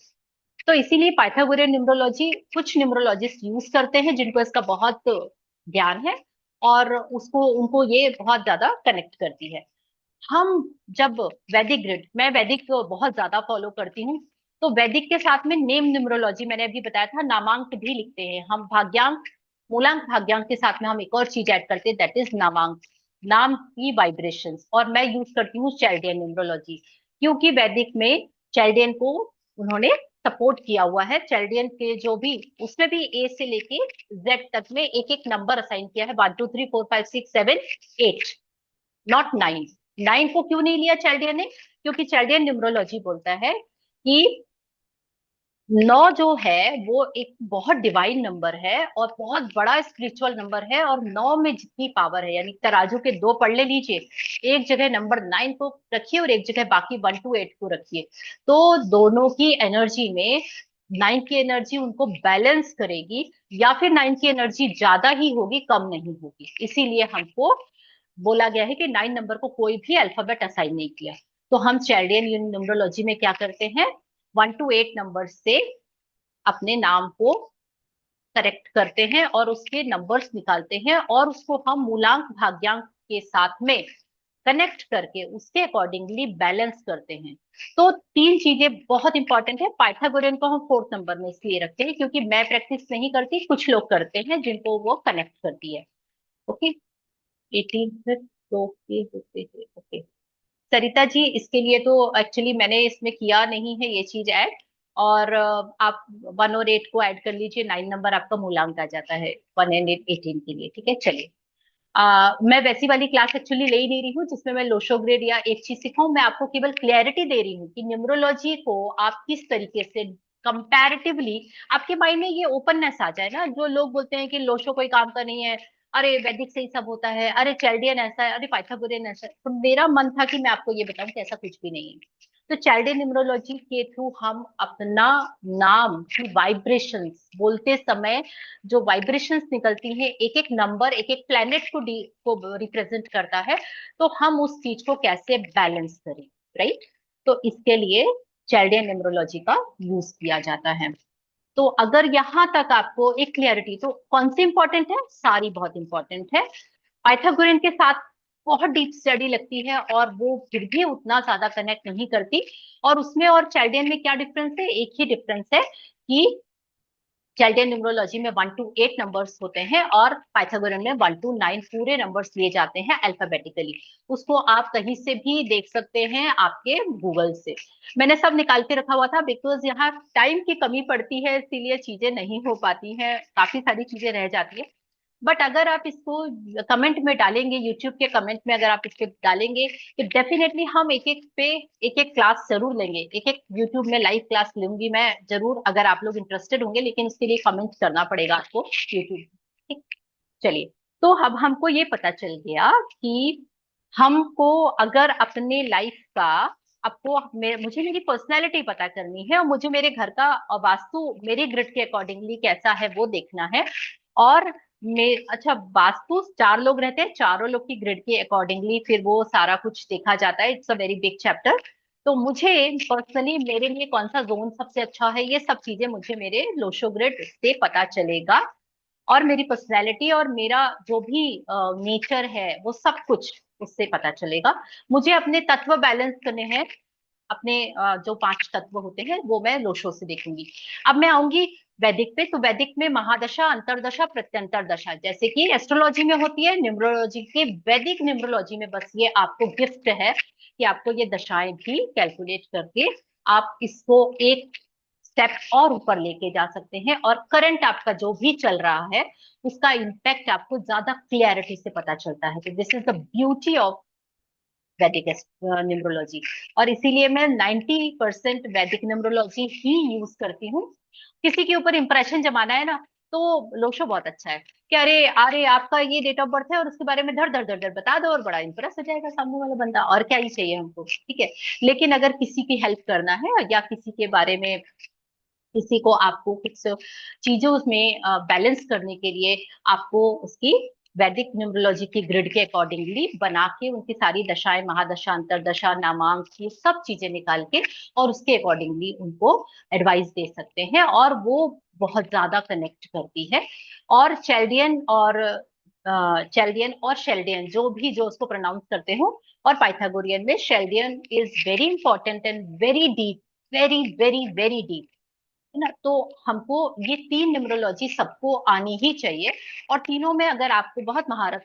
तो इसीलिए पाइथागोरियन न्यूमरोलॉजी कुछ न्यूमरोलॉजिस्ट यूज करते हैं जिनको इसका बहुत ज्ञान है और उसको उनको ये बहुत ज्यादा कनेक्ट करती है। हम जब वैदिक ग्रिड, मैं वैदिक बहुत ज्यादा फॉलो करती हूँ, तो वैदिक के साथ में नेम न्यूमरोलॉजी मैंने अभी बताया था, नामांक भी लिखते हैं हम। भाग्यांक, मूलांक भाग्यांक के साथ में हम एक और चीज ऐड करते हैं, दैट इज नामांक, नाम की वाइब्रेशंस। और मैं यूज करती हूँ चैल्डियन न्यूमरोलॉजी, क्योंकि वैदिक में चैल्डियन को उन्होंने सपोर्ट किया हुआ है। चैल्डियन के जो भी, उसमें भी ए से लेके जेड तक में एक एक नंबर असाइन किया है, 1 2 3 4 5 6 7 8, नॉट 9। 9 को क्यों नहीं लिया चैल्डियन ने, क्योंकि चैल्डियन न्यूमरोलॉजी बोलता है कि 9 जो है वो एक बहुत डिवाइन नंबर है और बहुत बड़ा स्पिरिचुअल नंबर है। और 9 में जितनी पावर है, यानी तराजू के 2 पढ़ ले लीजिए, एक जगह नंबर 9 को रखिए और एक जगह बाकी 1 to 8 को रखिए, तो दोनों की एनर्जी में 9 की एनर्जी उनको बैलेंस करेगी, या फिर 9 की एनर्जी ज्यादा ही होगी, कम नहीं होगी। इसीलिए हमको बोला गया है कि 9 नंबर को कोई भी अल्फाबेट असाइन नहीं किया। तो हम चैल्डियन न्यूमरोलॉजी में क्या करते हैं, 1 to 8 नंबर से अपने नाम को करेक्ट करते हैं और उसके नंबर्स निकालते हैं और उसको हम मूलांक भाग्यांक के साथ में कनेक्ट करके उसके अकॉर्डिंगली बैलेंस करते हैं। तो 3 चीजें बहुत इंपॉर्टेंट है। पाइथागोरियन को हम 4th नंबर में इसलिए रखते हैं क्योंकि मैं प्रैक्टिस नहीं करती, कुछ लोग करते हैं जिनको वो कनेक्ट करती है। ओके, 18 तो ये होते हैं। ओके सरिता जी, इसके लिए तो एक्चुअली मैंने इसमें किया नहीं है ये चीज ऐड। और आप 1 और 8 को ऐड कर लीजिए, 9 नंबर आपका मूलांक आ जाता है 1 and 18 के लिए। ठीक है, चलिए। मैं वैसी वाली क्लास एक्चुअली ले ही नहीं रही हूँ जिसमें मैं लोशो ग्रेड या एक चीज सिखाऊं। मैं आपको केवल क्लैरिटी दे रही हूँ कि न्यूमरोलॉजी को आप किस तरीके से कंपैरेटिवली, आपके माइंड में ये ओपननेस आ जाए ना। जो लोग बोलते हैं कि लोशो कोई काम का नहीं है, अरे वैदिक से ही सब होता है, अरे चैल्डियन ऐसा है, अरे पाइथागोरियन ऐसा है, तो मेरा मन था कि मैं आपको ये बताऊं कि ऐसा कुछ भी नहीं है। तो चैल्डियन न्यूमरोलॉजी के थ्रू हम अपना नाम की वाइब्रेशंस बोलते समय जो वाइब्रेशंस निकलती हैं, एक एक नंबर एक एक प्लेनेट को रिप्रेजेंट करता है, तो हम उस चीज को कैसे बैलेंस करें, राइट। तो इसके लिए चैल्डियन न्यूमरोलॉजी का यूज किया जाता है। तो अगर यहां तक आपको एक क्लियरिटी, तो कौन सी इंपॉर्टेंट है, सारी बहुत इंपॉर्टेंट है। पाइथागोरियन के साथ बहुत डीप स्टडी लगती है और वो फिर भी उतना ज्यादा कनेक्ट नहीं करती। और उसमें और चैल्डियन में क्या डिफरेंस है, एक ही डिफरेंस है कि चैल्डियन न्यूमरोलॉजी में 1 to 8 नंबर्स होते हैं और पाइथागोरन में 1 to 9 पूरे नंबर्स लिए जाते हैं अल्फाबेटिकली। उसको आप कहीं से भी देख सकते हैं, आपके गूगल से। मैंने सब निकाल के रखा हुआ था बिकॉज यहाँ टाइम की कमी पड़ती है, इसीलिए चीजें नहीं हो पाती हैं, काफी सारी चीजें रह जाती है। बट अगर आप इसको कमेंट में डालेंगे, यूट्यूब के कमेंट में अगर आप इसके डालेंगे, तो डेफिनेटली हम एक एक पे एक एक क्लास जरूर लेंगे। एक एक यूट्यूब में लाइव क्लास लूंगी मैं जरूर, अगर आप लोग इंटरेस्टेड होंगे, लेकिन उसके लिए कमेंट करना पड़ेगा आपको यूट्यूब। ठीक, चलिए। तो अब हमको ये पता चल गया कि हमको अगर अपने लाइफ का, आपको मुझे मेरी पर्सनैलिटी पता करनी है और मुझे मेरे घर का वास्तु मेरी ग्रिड के अकॉर्डिंगली कैसा है वो देखना है। और अच्छा, वास्तु 4 लोग रहते हैं, चारों लोग की ग्रिड के अकॉर्डिंगली फिर वो सारा कुछ देखा जाता है। It's a very big chapter. तो मुझे पर्सनली मेरे लिए कौन सा जोन सबसे अच्छा है, ये सब चीजें मुझे मेरे लोशो ग्रिड से पता चलेगा। और मेरी पर्सनैलिटी और मेरा जो भी नेचर है वो सब कुछ उससे पता चलेगा। मुझे अपने तत्व बैलेंस करने हैं, अपने जो 5 तत्व होते हैं वो मैं लोशो से देखूंगी। अब मैं आऊंगी वैदिक पे। तो वैदिक में महादशा, अंतरदशा, प्रत्यंतर दशा जैसे कि एस्ट्रोलॉजी में होती है, न्यूमरोलॉजी के वैदिक न्यूमरोलॉजी में बस ये आपको गिफ्ट है कि आपको ये दशाएं भी कैलकुलेट करके आप इसको एक स्टेप और ऊपर लेके जा सकते हैं, और करंट आपका जो भी चल रहा है उसका इम्पैक्ट आपको ज्यादा क्लियरिटी से पता चलता है। तो this is the beauty of वैदिक न्यूमरोलॉजी। और इसीलिए मैं 90% वैदिक न्यूमरोलॉजी ही यूज करती हूँ। किसी के ऊपर इंप्रेशन जमाना है ना, तो लोशो बहुत अच्छा है कि अरे अरे आपका ये डेट ऑफ बर्थ है और उसके बारे में धड़ धड़ धड़ धड़ बता दो और बड़ा इंप्रेस हो जाएगा सामने वाला बंदा, और क्या ही चाहिए हमको। ठीक है। लेकिन अगर किसी की हेल्प करना है या किसी के बारे में, किसी को आपको कुछ चीजों में बैलेंस करने के लिए, आपको उसकी वैदिक न्यूमरोलॉजी की ग्रिड के अकॉर्डिंगली बना के उनकी सारी दशाएं, महादशा, अंतरदशा, नामांक, ये सब चीजें निकाल के और उसके अकॉर्डिंगली उनको एडवाइस दे सकते हैं, और वो बहुत ज्यादा कनेक्ट करती है। और चैल्डियन और शेल्डियन जो उसको प्रोनाउंस करते हो, और पाइथागोरियन में Chaldean is very important and very deep, very very very deep, है ना। तो हमको ये 3 न्यूमरोलॉजी सबको आनी ही चाहिए। और तीनों में अगर आपको बहुत महारत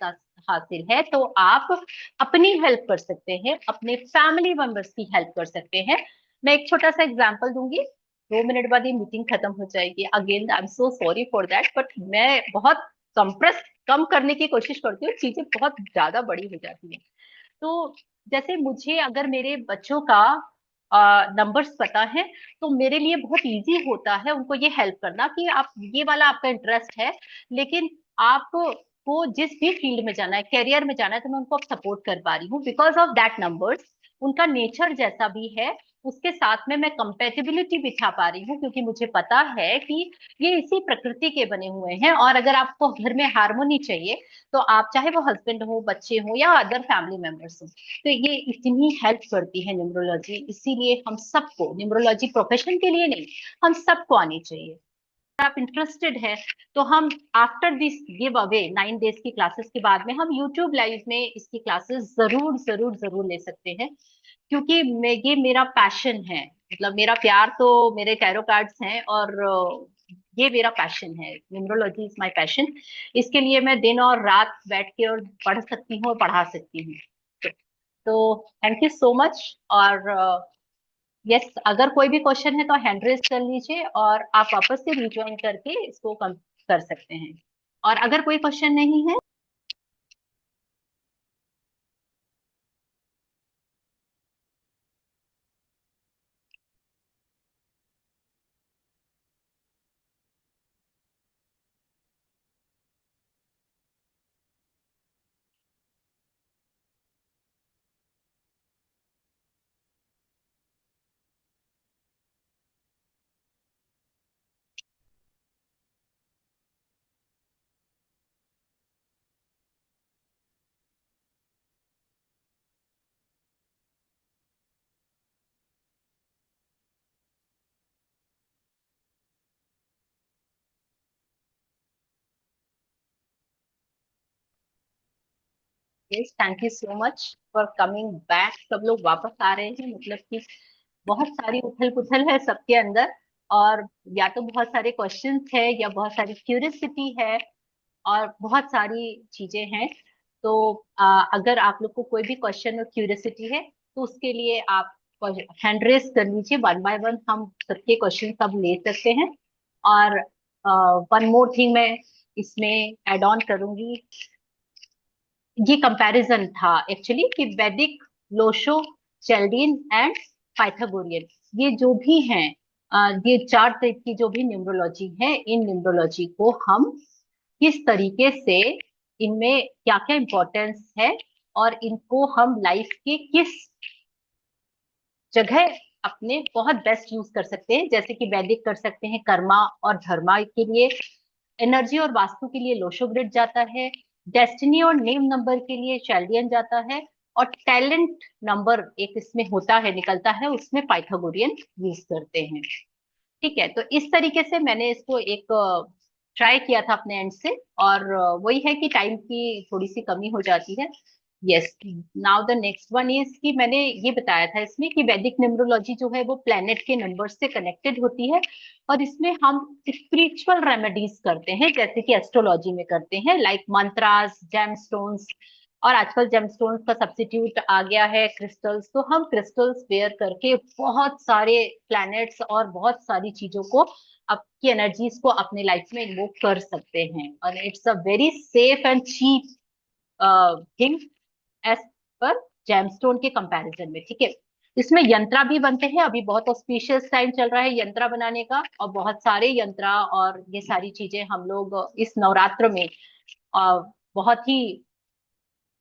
हासिल है तो आप अपनी हेल्प कर सकते हैं, अपने फैमिली मेंबर्स की हेल्प कर सकते हैं। मैं एक छोटा सा एग्जांपल दूंगी, 2 मिनट बाद ये मीटिंग खत्म हो जाएगी। Again I am so sorry for that, but मैं बहुत कंप्रेस कम करने की कोशिश करती हूँ, चीजें बहुत ज्यादा बड़ी हो जाती है। तो जैसे मुझे अगर मेरे बच्चों का नंबर्स पता है, तो मेरे लिए बहुत इजी होता है उनको ये हेल्प करना कि आप ये वाला आपका इंटरेस्ट है, लेकिन आपको जिस भी फील्ड में जाना है, करियर में जाना है, तो मैं उनको अब सपोर्ट कर पा रही हूँ बिकॉज ऑफ दैट नंबर्स। उनका नेचर जैसा भी है उसके साथ में मैं कंपेटिबिलिटी बिठा पा रही हूँ, क्योंकि मुझे पता है कि ये इसी प्रकृति के बने हुए हैं। और अगर आपको घर में हार्मोनी चाहिए, तो आप चाहे वो हस्बैंड हो, बच्चे हो या अदर फैमिली मेंबर्स हो, तो ये इतनी हेल्प करती है न्यूमरोलॉजी। इसीलिए हम सबको, न्यूमरोलॉजी प्रोफेशन के लिए नहीं, हम सबको आनी चाहिए। अगर आप इंटरेस्टेड है तो हम after this give away 9 days की क्लासेस के बाद में हम यूट्यूब लाइव में इसकी क्लासेस जरूर जरूर जरूर ले सकते हैं, क्योंकि ये मेरा पैशन है। मतलब मेरा प्यार तो मेरे टैरो कार्ड्स हैं, और ये मेरा पैशन है, न्यूमरोलॉजी इज माय पैशन। इसके लिए मैं दिन और रात बैठ के और पढ़ सकती हूँ और पढ़ा सकती हूँ। तो थैंक यू सो मच। और यस, अगर कोई भी क्वेश्चन है तो हैंड रेज कर लीजिए और आप वापस से रिज्वाइन करके इसको कर सकते हैं। और अगर कोई क्वेश्चन नहीं है, yes, thank you so much for coming back. सब लोग वापस आ रहे हैं, मतलब कि बहुत सारी उथल पुथल है सबके अंदर। और या तो बहुत सारे क्वेश्चंस है या बहुत सारी क्यूरियोसिटी है और बहुत सारी चीजें हैं। तो अगर आप लोग को कोई भी क्वेश्चन और क्यूरियोसिटी है तो उसके लिए आप हैंड रेस कर लीजिए, वन बाय वन हम सबके क्वेश्चन सब ले सकते हैं। और वन मोर थिंग मैं इसमें एड ऑन करूंगी, ये कंपैरिजन था एक्चुअली कि वैदिक, लोशो, चैल्डियन एंड पाइथागोरियन, ये जो भी हैं, ये चार टाइप की जो भी न्यूमरोलॉजी है, इन न्यूमरोलॉजी को हम किस तरीके से, इनमें क्या क्या इंपॉर्टेंस है और इनको हम लाइफ के किस जगह अपने बहुत बेस्ट यूज कर सकते हैं। जैसे कि वैदिक कर सकते हैं कर्मा और धर्मा के लिए, एनर्जी और वास्तु के लिए लोशो ग्रिड जाता है, डेस्टिनी और नेम नंबर के लिए चैल्डियन जाता है, और टैलेंट नंबर एक इसमें होता है, निकलता है, उसमें पाइथागोरियन यूज करते हैं। ठीक है, तो इस तरीके से मैंने इसको एक ट्राई किया था अपने एंड से, और वही है कि टाइम की थोड़ी सी कमी हो जाती है। Yes, now the next one is कि मैंने ये बताया था इसमें कि वैदिक न्यूमरोलॉजी जो है वो प्लेनेट के नंबर से कनेक्टेड होती है, और इसमें हम स्पिरिचुअल रेमेडीज करते हैं जैसे कि एस्ट्रोलॉजी में करते हैं, लाइक मंत्रास, जेमस्टोन्स, और आजकल जेमस्टोन्स का सब्स्टिट्यूट आ गया है क्रिस्टल्स। तो हम क्रिस्टल्स वेयर करके बहुत सारे प्लैनेट्स और बहुत सारी चीजों को, आपकी एनर्जीज को अपने लाइफ में इन्वोक कर सकते हैं, और it's a very safe and cheap thing as per gemstone के कंपैरिजन में। ठीक है, इसमें यंत्रा भी बनते हैं, अभी बहुत ऑस्पिशियस टाइम चल रहा है यंत्रा बनाने का, और बहुत सारे यंत्रा और ये सारी चीजें हम लोग इस नवरात्र में बहुत ही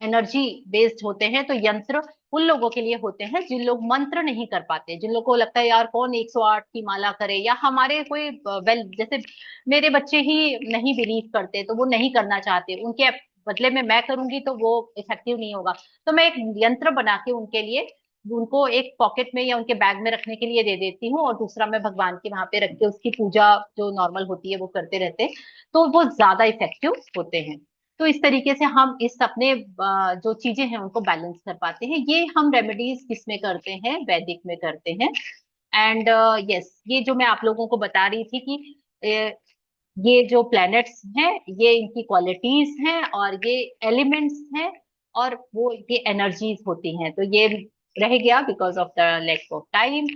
एनर्जी बेस्ड होते हैं। तो यंत्र उन लोगों के लिए होते हैं जिन लोग मंत्र नहीं कर पाते, जिन लोगों को लगता है यार कौन 108 की माला करे, या हमारे कोई वेल जैसे मेरे बच्चे ही नहीं बिलीव करते तो वो नहीं करना चाहते, उनके बदले में मैं करूंगी तो वो इफेक्टिव नहीं होगा। तो मैं एक यंत्र बना के उनके लिए, उनको एक पॉकेट में या उनके बैग में रखने के लिए दे देती हूँ, और दूसरा मैं भगवान के वहां पे रख के उसकी पूजा जो नॉर्मल होती है वो करते रहते हैं, तो वो ज्यादा इफेक्टिव होते हैं। तो इस तरीके से हम इस अपने जो चीजें हैं उनको बैलेंस कर पाते हैं। ये हम रेमेडीज किसमें करते हैं, वैदिक में करते हैं। एंड यस, ये जो मैं आप लोगों को बता रही थी कि ये जो प्लैनेट्स हैं ये इनकी क्वालिटीज हैं और ये एलिमेंट्स हैं, और वो ये एनर्जीज होती हैं। तो ये रह गया because of the lack of time.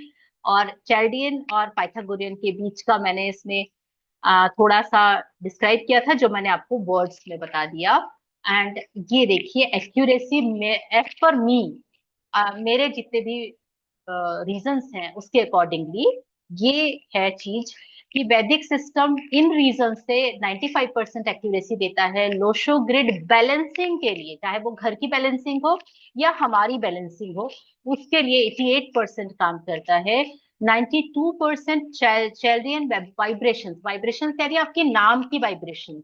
और चैल्डियन और पाइथागोरियन के बीच का मैंने इसमें थोड़ा सा डिस्क्राइब किया था, जो मैंने आपको वर्ड्स में बता दिया। एंड ये देखिए एक्यूरेसी में एज पर मी, मेरे जितने भी रीजंस हैं उसके अकॉर्डिंगली ये है चीज कि वैदिक सिस्टम इन रीजन से 95% एक्यूरेसी देता है। लोशो ग्रिड बैलेंसिंग के लिए, चाहे वो घर की बैलेंसिंग हो या हमारी बैलेंसिंग हो, उसके लिए 88% काम करता है। 92% चैल्डियन वाइब्रेशन, वाइब्रेशन कह रही है आपके नाम की वाइब्रेशन,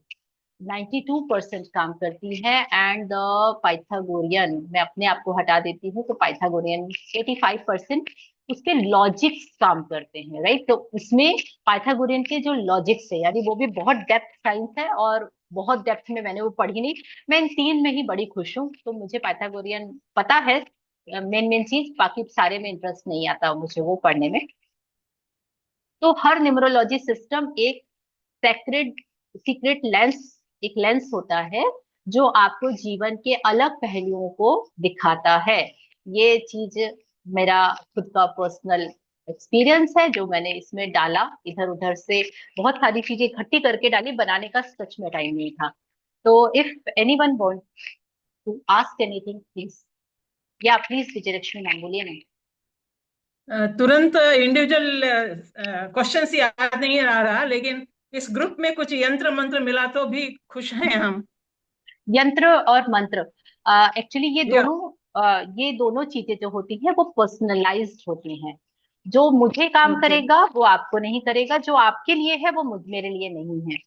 92% काम करती है। एंड द पाइथागोरियन, मैं अपने आप को हटा देती हूँ, तो पाइथागोरियन 85% उसके लॉजिक्स काम करते हैं, राइट। तो उसमें पाइथागोरियन के जो लॉजिक्स है, यानी वो भी बहुत डेप्थ साइंस है, और बहुत डेप्थ में मैंने वो पढ़ी नहीं, मैं इन तीन में ही बड़ी खुश हूँ। तो मुझे पाइथागोरियन पता है मेन मेन चीज, बाकी सारे में इंटरेस्ट नहीं आता मुझे वो पढ़ने में। तो हर न्यूमरोलॉजी सिस्टम एक सेक्रेड सीक्रेट लेंस, एक लेंस होता है जो आपको जीवन के अलग पहलुओं को दिखाता है। ये चीज मेरा खुद का पर्सनल एक्सपीरियंस है जो मैंने इसमें डाला, इधर उधर से बहुत सारी चीजें इकट्ठी करके डाली, बनाने का सच में टाइम नहीं था। तो if anyone want to ask anything please, या प्लीज विजयलक्ष्मी मैम बोलिए ना। तुरंत इंडिविजुअल क्वेश्चंस याद नहीं आ रहा, लेकिन इस ग्रुप में कुछ यंत्र मंत्र मिला तो भी खुश हैं हम। यंत्र और मंत्र एक्चुअली या ये दोनों चीजें जो होती हैं वो पर्सनलाइज्ड होती हैं। जो मुझे काम ओके। करेगा वो आपको नहीं करेगा, जो आपके लिए है वो मेरे लिए नहीं है।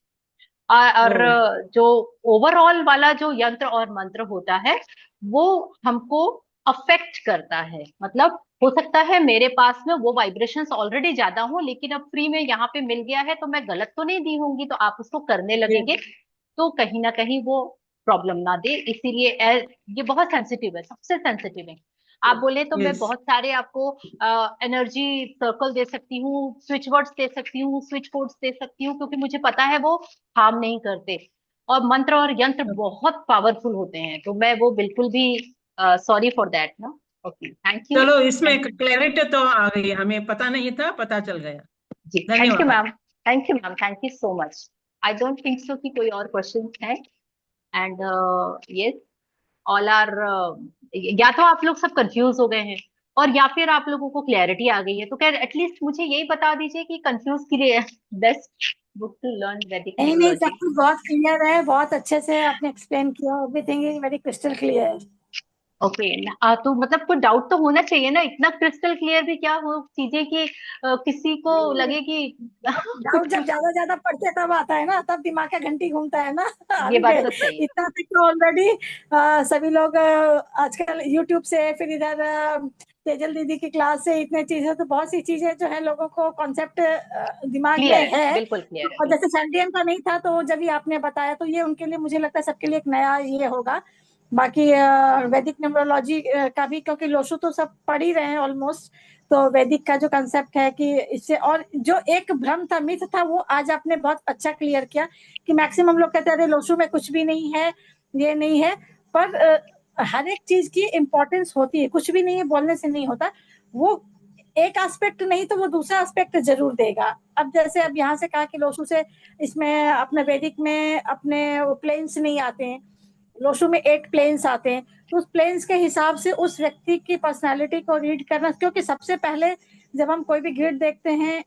और ओ जो ओवरऑल वाला जो यंत्र और मंत्र होता है वो हमको अफेक्ट करता है। मतलब हो सकता है मेरे पास में वो वाइब्रेशंस ऑलरेडी ज्यादा हो, लेकिन अब फ्री में यहाँ पे मिल गया है तो मैं गलत तो नहीं दी होंगी, तो आप उसको करने जी लगेंगे, तो कहीं ना कहीं वो प्रॉब्लम ना दे। इसीलिए ये बहुत सेंसिटिव है, सबसे सेंसिटिव है। आप बोले तो मैं यस बहुत सारे आपको एनर्जी सर्कल दे सकती हूँ, स्विच वर्ड्स दे सकती हूँ, स्विच कोड्स दे सकती हूँ, क्योंकि मुझे पता है वो हार्म नहीं करते। और मंत्र और यंत्र बहुत पावरफुल होते हैं, तो मैं वो बिल्कुल भी सॉरी फॉर दैट ना। Okay, thank you. चलो, इसमें क्लैरिटी तो आ गई, हमें पता नहीं था, पता चल गया। जी थैंक यू धन्यवाद। Ma'am. Thank you ma'am, thank you so much. I don't think so कि कोई और क्वेश्चंस है। एंड यस, ऑल आर, या तो आप लोग सब कंफ्यूज हो गए हैं, और या फिर आप लोगों को क्लैरिटी आ गई है। तो क्या एटलीस्ट मुझे यही बता दीजिए कि कंफ्यूज के लिए बेस्ट बुक टू लर्न वैदिक नहीं नहीं, सब न्यूमरोलॉजी। कुछ बहुत क्लियर है, बहुत अच्छे से आपने एक्सप्लेन किया, everything is very crystal clear. Okay, तो मतलब कोई डाउट तो होना चाहिए ना, इतना क्रिस्टल क्लियर भी क्या हो चीजें कि किसी को लगे कि डाउट जब ज्यादा पढ़ते तब आता है ना, तब दिमाग का घंटी घूमता है ना। ये अभी बात तो सही है। इतना तक तो ऑलरेडी सभी लोग आजकल यूट्यूब से, फिर इधर तेजल दीदी की क्लास से इतने चीजें, तो बहुत सी चीजें जो है लोगों को कॉन्सेप्ट दिमाग क्लियर में है, है। बिल्कुल क्लियर है, और जैसे बिल्कुल। सैंडियन का नहीं था, तो जब भी आपने बताया तो ये उनके लिए, मुझे लगता है सबके लिए एक नया ये होगा। बाकी वैदिक न्यूमरोलॉजी का भी, क्योंकि लोशु तो सब पढ़ ही रहे हैं ऑलमोस्ट, तो वैदिक का जो कंसेप्ट है कि इससे, और जो एक भ्रम था, मिथ था, वो आज आपने बहुत अच्छा क्लियर किया कि मैक्सिमम लोग कहते हैं अरे लोशु में कुछ भी नहीं है, ये नहीं है। पर हर एक चीज की इम्पोर्टेंस होती है, कुछ भी नहीं है बोलने से नहीं होता। वो एक एस्पेक्ट नहीं तो वो दूसरा एस्पेक्ट जरूर देगा। अब जैसे अब यहाँ से कहा कि लोशु से, इसमें अपने वैदिक में अपने प्लेन्स नहीं आते हैं, लोशु में 8 प्लेन्स आते हैं, तो उस प्लेन्स के हिसाब से उस व्यक्ति की पर्सनालिटी को रीड करना, क्योंकि सबसे पहले जब हम कोई भी ग्रिड देखते हैं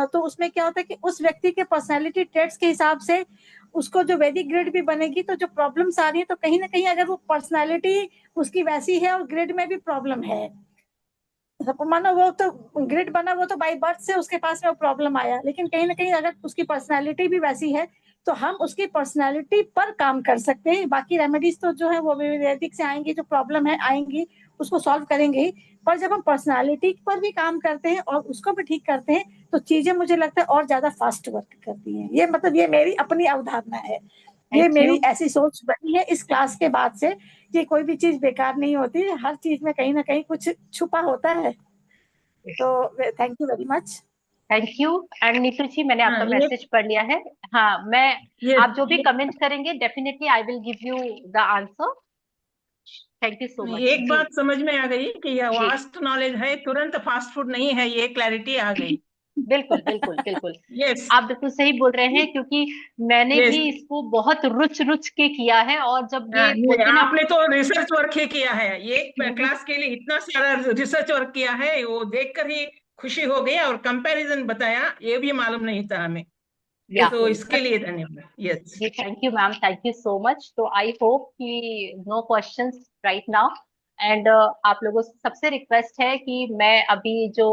तो उसमें क्या होता है कि उस व्यक्ति के पर्सनालिटी ट्रेट्स के हिसाब से उसको जो वैदिक ग्रिड भी बनेगी, तो जो प्रॉब्लम्स आ रही है, तो कहीं ना कहीं अगर वो पर्सनालिटी उसकी वैसी है और ग्रिड में भी प्रॉब्लम है, मानो वो तो ग्रिड बना, वो तो बाई बर्थ से उसके पास में वो प्रॉब्लम आया, लेकिन कहीं ना कहीं अगर उसकी पर्सनालिटी भी वैसी है, तो हम उसकी पर्सनालिटी पर काम कर सकते हैं। बाकी रेमेडीज तो जो है वो वैदिक से आएंगी, जो प्रॉब्लम है आएंगी, उसको सॉल्व करेंगे ही। पर जब हम पर्सनालिटी पर भी काम करते हैं और उसको भी ठीक करते हैं, तो चीजें मुझे लगता है और ज्यादा फास्ट वर्क करती हैं। ये मतलब ये मेरी अपनी अवधारणा है, ये थैंक मेरी यू। ऐसी सोच बनी है इस क्लास के बाद से कि कोई भी चीज बेकार नहीं होती, हर चीज में कहीं ना कहीं कुछ छुपा होता है। तो thank you very much. Thank you. And Neetu ji, मैंने हाँ, आपका ये मैसेज पढ़ लिया है। हाँ, मैं, ये आप जो भी कमेंट करेंगे definitely I will give you the answer. Thank you so much एक जी। बात समझ में आ गई कि यह जी वास्ट नॉलेज है, तुरंत फास्ट फूड नहीं है, ये क्लैरिटी आ गई। बिल्कुल बिल्कुल बिल्कुल। यस आप बिल्कुल सही बोल रहे हैं, क्योंकि मैंने यस। भी इसको बहुत रुच रुच के किया है, और जब हाँ, ये ये बोलते ना, आपने तो रिसर्च वर्क ही किया है, ये क्लास के लिए इतना सारा रिसर्च वर्क किया है, वो देखकर ही खुशी हो गई, और कंपैरिजन बताया, ये भी मालूम नहीं था हमें। या तो इसके लिए धन्यवाद। Yes ji thank you ma'am, thank you so much. तो आई होप कि no questions right now. And आप लोगों से सबसे रिक्वेस्ट है कि मैं अभी जो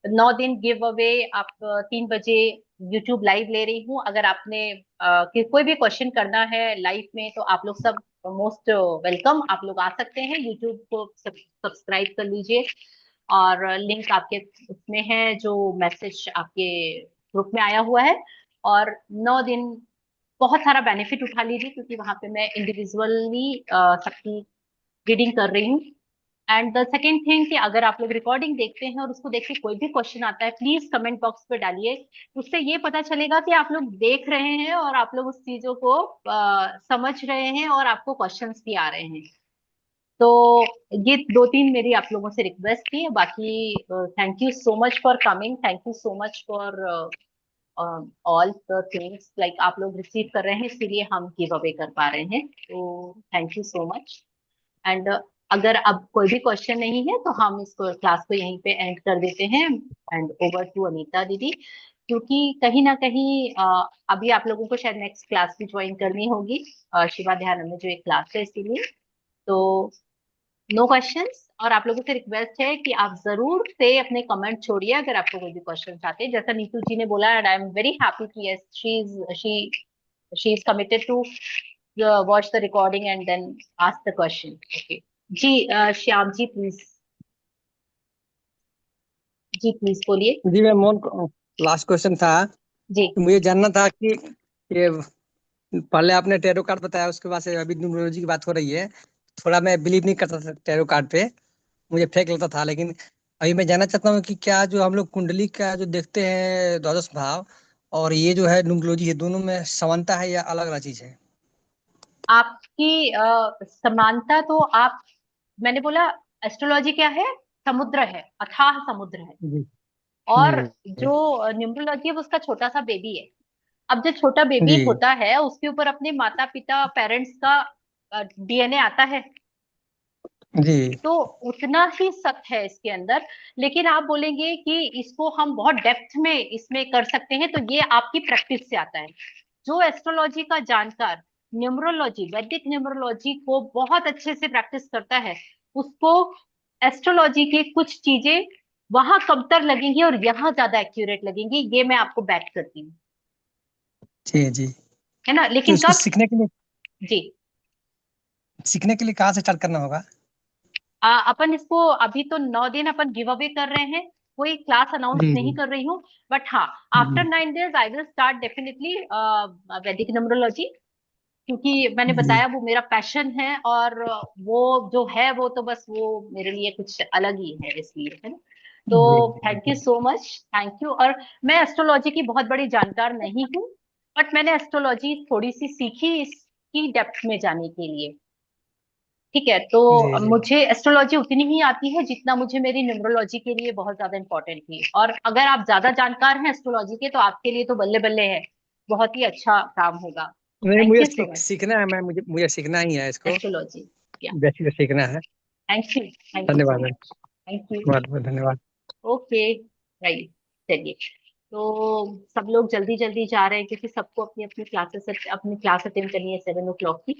9 दिन गिव अवे आप 3 बजे यूट्यूब लाइव ले रही हूँ। अगर आपने कि कोई भी क्वेश्चन करना है लाइव में, तो आप लोग सब मोस्ट वेलकम, आप लोग आ सकते हैं। यूट्यूब को सब्सक्राइब कर लीजिए, और लिंक आपके उसमें है, जो मैसेज आपके ग्रुप में आया हुआ है। और 9 दिन बहुत सारा बेनिफिट उठा लीजिए, क्योंकि वहां पे मैं इंडिविजुअली सबकी रीडिंग कर रही हूँ। एंड द सेकेंड थिंग कि अगर आप लोग रिकॉर्डिंग देखते हैं और उसको देख के कोई भी क्वेश्चन आता है, प्लीज कमेंट बॉक्स पे डालिए। उससे ये पता चलेगा कि आप लोग देख रहे हैं और आप लोग उस चीजों को समझ रहे हैं, और आपको क्वेश्चंस भी आ रहे हैं। तो ये 2-3 मेरी आप लोगों से रिक्वेस्ट थी। बाकी thank you so much for coming, thank you so much for all the things, like आप लोग रिसीव कर रहे हैं, इसीलिए हम गिव अवे कर पा रहे हैं। तो thank you so much. And अगर अब कोई भी क्वेश्चन नहीं है, तो हम इसको क्लास को यहीं पे एंड कर देते हैं। एंड ओवर टू अनीता दीदी, क्योंकि कहीं ना कहीं अभी आप लोगों को शायद नेक्स्ट क्लास भी ज्वाइन करनी होगी, शिवा ध्यान में जो एक क्लास है, इसीलिए। तो नो क्वेश्चंस, और आप लोगों से रिक्वेस्ट है कि आप जरूर से अपने कमेंट छोड़िए अगर आपको कोई भी क्वेश्चन आते हैं। जैसा नीतू जी ने बोला, and I am very happy कि yes she is committed to watch the recording and then ask the question. Okay जी, श्याम जी प्लीज, जी प्लीज बोलिए। जी मैं मोहन, लास्ट क्वेश्चन था। जी मुझे जानना था कि ये पहले आपने टैरो कार्ड बताया, उसके बाद से अभी न्यूमरोलॉजी की बात हो रही है। थोड़ा मैं बिलीव नहीं करता था टैरो कार्ड पे, मुझे फेक लगता था, लेकिन अभी मैं जानना चाहता हूँ कि क्या जो हम लोग कुंडली का जो देखते हैं द्वादश भाव और ये जो है न्यूमरोलॉजी है, दोनों में समानता है या अलग अलग चीज है? आपकी समानता तो आप, मैंने बोला एस्ट्रोलॉजी क्या है, समुद्र है, अथाह समुद्र है। जी और जी जो न्यूमरोलॉजी है वो उसका छोटा सा बेबी है। अब जो छोटा बेबी जी होता है उसके ऊपर अपने माता पिता पेरेंट्स का डीएनए आता है, जी तो उतना ही सख्त है इसके अंदर। लेकिन आप बोलेंगे कि इसको हम बहुत डेप्थ में इसमें कर सकते हैं, तो ये आपकी प्रैक्टिस से आता है। जो एस्ट्रोलॉजी का जानकार न्यूमरोलॉजी, वैदिक न्यूमरोलॉजी को बहुत अच्छे से प्रैक्टिस करता है, उसको एस्ट्रोलॉजी की कुछ चीजें वहां कमतर लगेंगी और यहाँ ज्यादा एक्यूरेट लगेंगी, ये मैं आपको बैक करती हूँ। जी जी। है ना? तो लेकिन इसको कब? जी। सीखने के लिए कहाँ से स्टार्ट करना होगा? अपन इसको अभी तो 9 दिन अपन गिव अवे कर रहे हैं, कोई क्लास अनाउंस जी नहीं जी कर रही हूँ। बट हाँ, after ji 9 days I will start definitely Vedic numerology, क्योंकि मैंने जी बताया वो मेरा पैशन है। और वो जो है वो तो बस वो मेरे लिए कुछ अलग ही है, इसलिए, है ना? तो जी थैंक यू जी। So much, thank you. और मैं एस्ट्रोलॉजी की बहुत बड़ी जानकार नहीं हूँ, बट मैंने एस्ट्रोलॉजी थोड़ी सी सीखी इसकी डेप्थ में जाने के लिए। ठीक है, तो जी जी। मुझे एस्ट्रोलॉजी उतनी ही आती है जितना मुझे मेरी न्यूमरोलॉजी के लिए बहुत ज्यादा इंपॉर्टेंट थी। और अगर आप ज्यादा जानकार हैं एस्ट्रोलॉजी के तो आपके लिए तो बल्ले बल्ले है, बहुत ही अच्छा काम होगा। नहीं, थैंक मुझे यू सो मच। सीखना है मैम, मुझे सीखना ही है इसको। एस्ट्रोलॉजी, या, बेसिक सीखना है। थैंक यू सो धन्यवाद मैम। Much, thank you. बहुत बहुत धन्यवाद। Okay, right. चलिए, तो सब लोग जल्दी जल्दी जा रहे हैं क्योंकि सबको अपनी अपनी क्लासेस, अपनी क्लास अटेंड करनी है 7 o'clock की।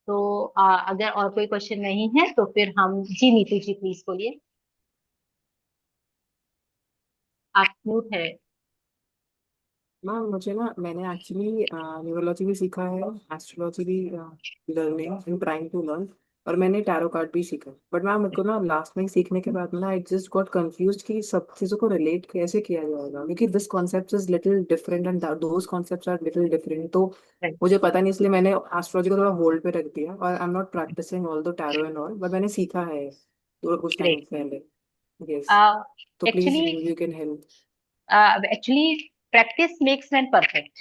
तो अगर और कोई क्वेश्चन नहीं है तो फिर हम, जी नीतू जी प्लीज बोलिए, आप म्यूट है। मैम मुझे ना, मैंने एक्चुअली न्यूरोलॉजी भी सीखा है, एस्ट्रोलॉजी भी learning in trying to learn, और मैंने टैरो कार्ड भी सीखा। बट मैम मेरे को ना लास्ट में सीखने के बाद ना आई जस्ट गॉट कंफ्यूज कि सब चीज़ों को रिलेट कैसे किया जाएगा, क्योंकि this concept is little different and those concepts are little different. तो मुझे पता नहीं, इसलिए मैंने एस्ट्रोलॉजी को थोड़ा होल्ड पे रख दिया, और I am not practising all the tarot and all, but मैंने सीखा है तो कुछ टाइम ग्रेट। पहले। यस, तो please actually you can help. Actually practice makes man perfect.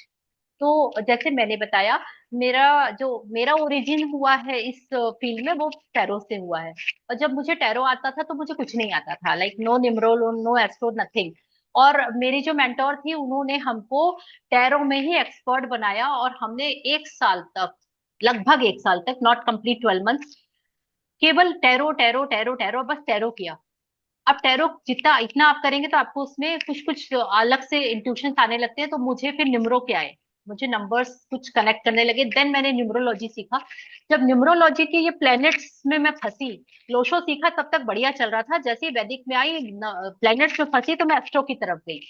तो जैसे मैंने बताया, मेरा ओरिजिन हुआ है इस फील्ड में, वो टैरो से हुआ है। और जब मुझे टैरो आता था तो मुझे कुछ नहीं आता था, like no numerology, no astro, nothing. और मेरी जो मेंटोर थी उन्होंने हमको टैरो में ही एक्सपर्ट बनाया, और हमने 1 साल तक, लगभग 1 साल तक, नॉट कंप्लीट 12 months, केवल टैरो टैरो टैरो टैरो, बस टैरो किया। अब टैरो जितना इतना आप करेंगे तो आपको उसमें कुछ कुछ अलग से इंट्यूशंस आने लगते हैं। तो मुझे फिर न्यूमरो के आए, मुझे नंबर्स कुछ कनेक्ट करने लगे, देन मैंने न्यूमरोलॉजी सीखा। जब न्यूमरोलॉजी के ये प्लैनेट्स में मैं फंसी, लोशो सीखा तब तक बढ़िया चल रहा था, जैसे ही वैदिक में आई, प्लैनेट्स में फंसी तो मैं एस्ट्रो की तरफ गई।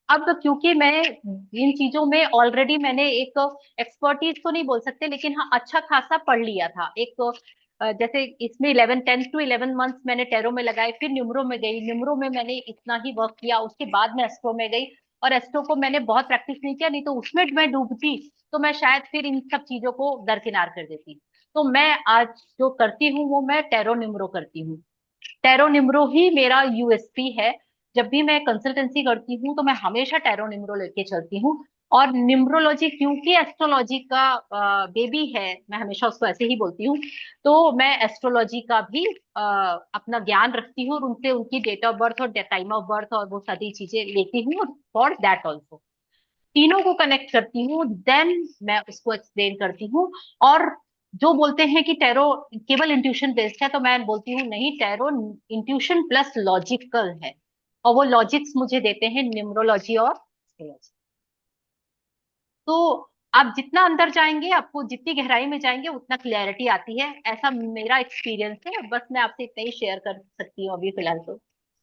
अब क्योंकि मैं इन चीजों में ऑलरेडी, मैंने एक एक्सपर्टीज तो नहीं बोल सकते, लेकिन हाँ अच्छा खासा पढ़ लिया था। एक जैसे इसमें 10 to 11 months मैंने टेरो में लगाए, फिर न्यूमरो में गई, न्यूमरो में मैंने इतना ही वर्क किया, उसके बाद मैं एस्ट्रो में गई। और एस्ट्रो को मैंने बहुत प्रैक्टिस नहीं किया, नहीं तो उसमें मैं डूबती तो मैं शायद फिर इन सब चीजों को दरकिनार कर देती। तो मैं आज जो करती हूँ वो मैं टेरो न्यूमरो करती हूँ। टैरो निम्रो ही मेरा यूएसपी है। जब भी मैं कंसल्टेंसी करती हूँ तो मैं हमेशा टैरो निम्रो लेके चलती हूँ। और निम्रोलॉजी क्योंकि एस्ट्रोलॉजी का बेबी है, मैं हमेशा उसको ऐसे ही बोलती हूँ, तो मैं एस्ट्रोलॉजी का भी अपना ज्ञान रखती हूँ, और उनसे उनकी डेट ऑफ बर्थ और टाइम ऑफ बर्थ और वो सारी चीजें लेती हूँ, और फॉर दैट ऑल्सो तीनों को कनेक्ट करती हूँ, देन मैं उसको एक्सप्लेन करती हूँ। और जो बोलते हैं कि टैरो केवल इंट्यूशन बेस्ड है, तो मैं बोलती हूँ नहीं, टैरो इंट्यूशन प्लस लॉजिकल है, और वो लॉजिक्स मुझे देते हैं न्यूमरोलॉजी और एस्ट्रोलॉजी। तो आप जितना अंदर जाएंगे, आपको जितनी गहराई में जाएंगे उतना क्लैरिटी आती है, ऐसा मेरा एक्सपीरियंस है। बस मैं आपसे इतना ही शेयर कर सकती हूँ अभी फिलहाल तो।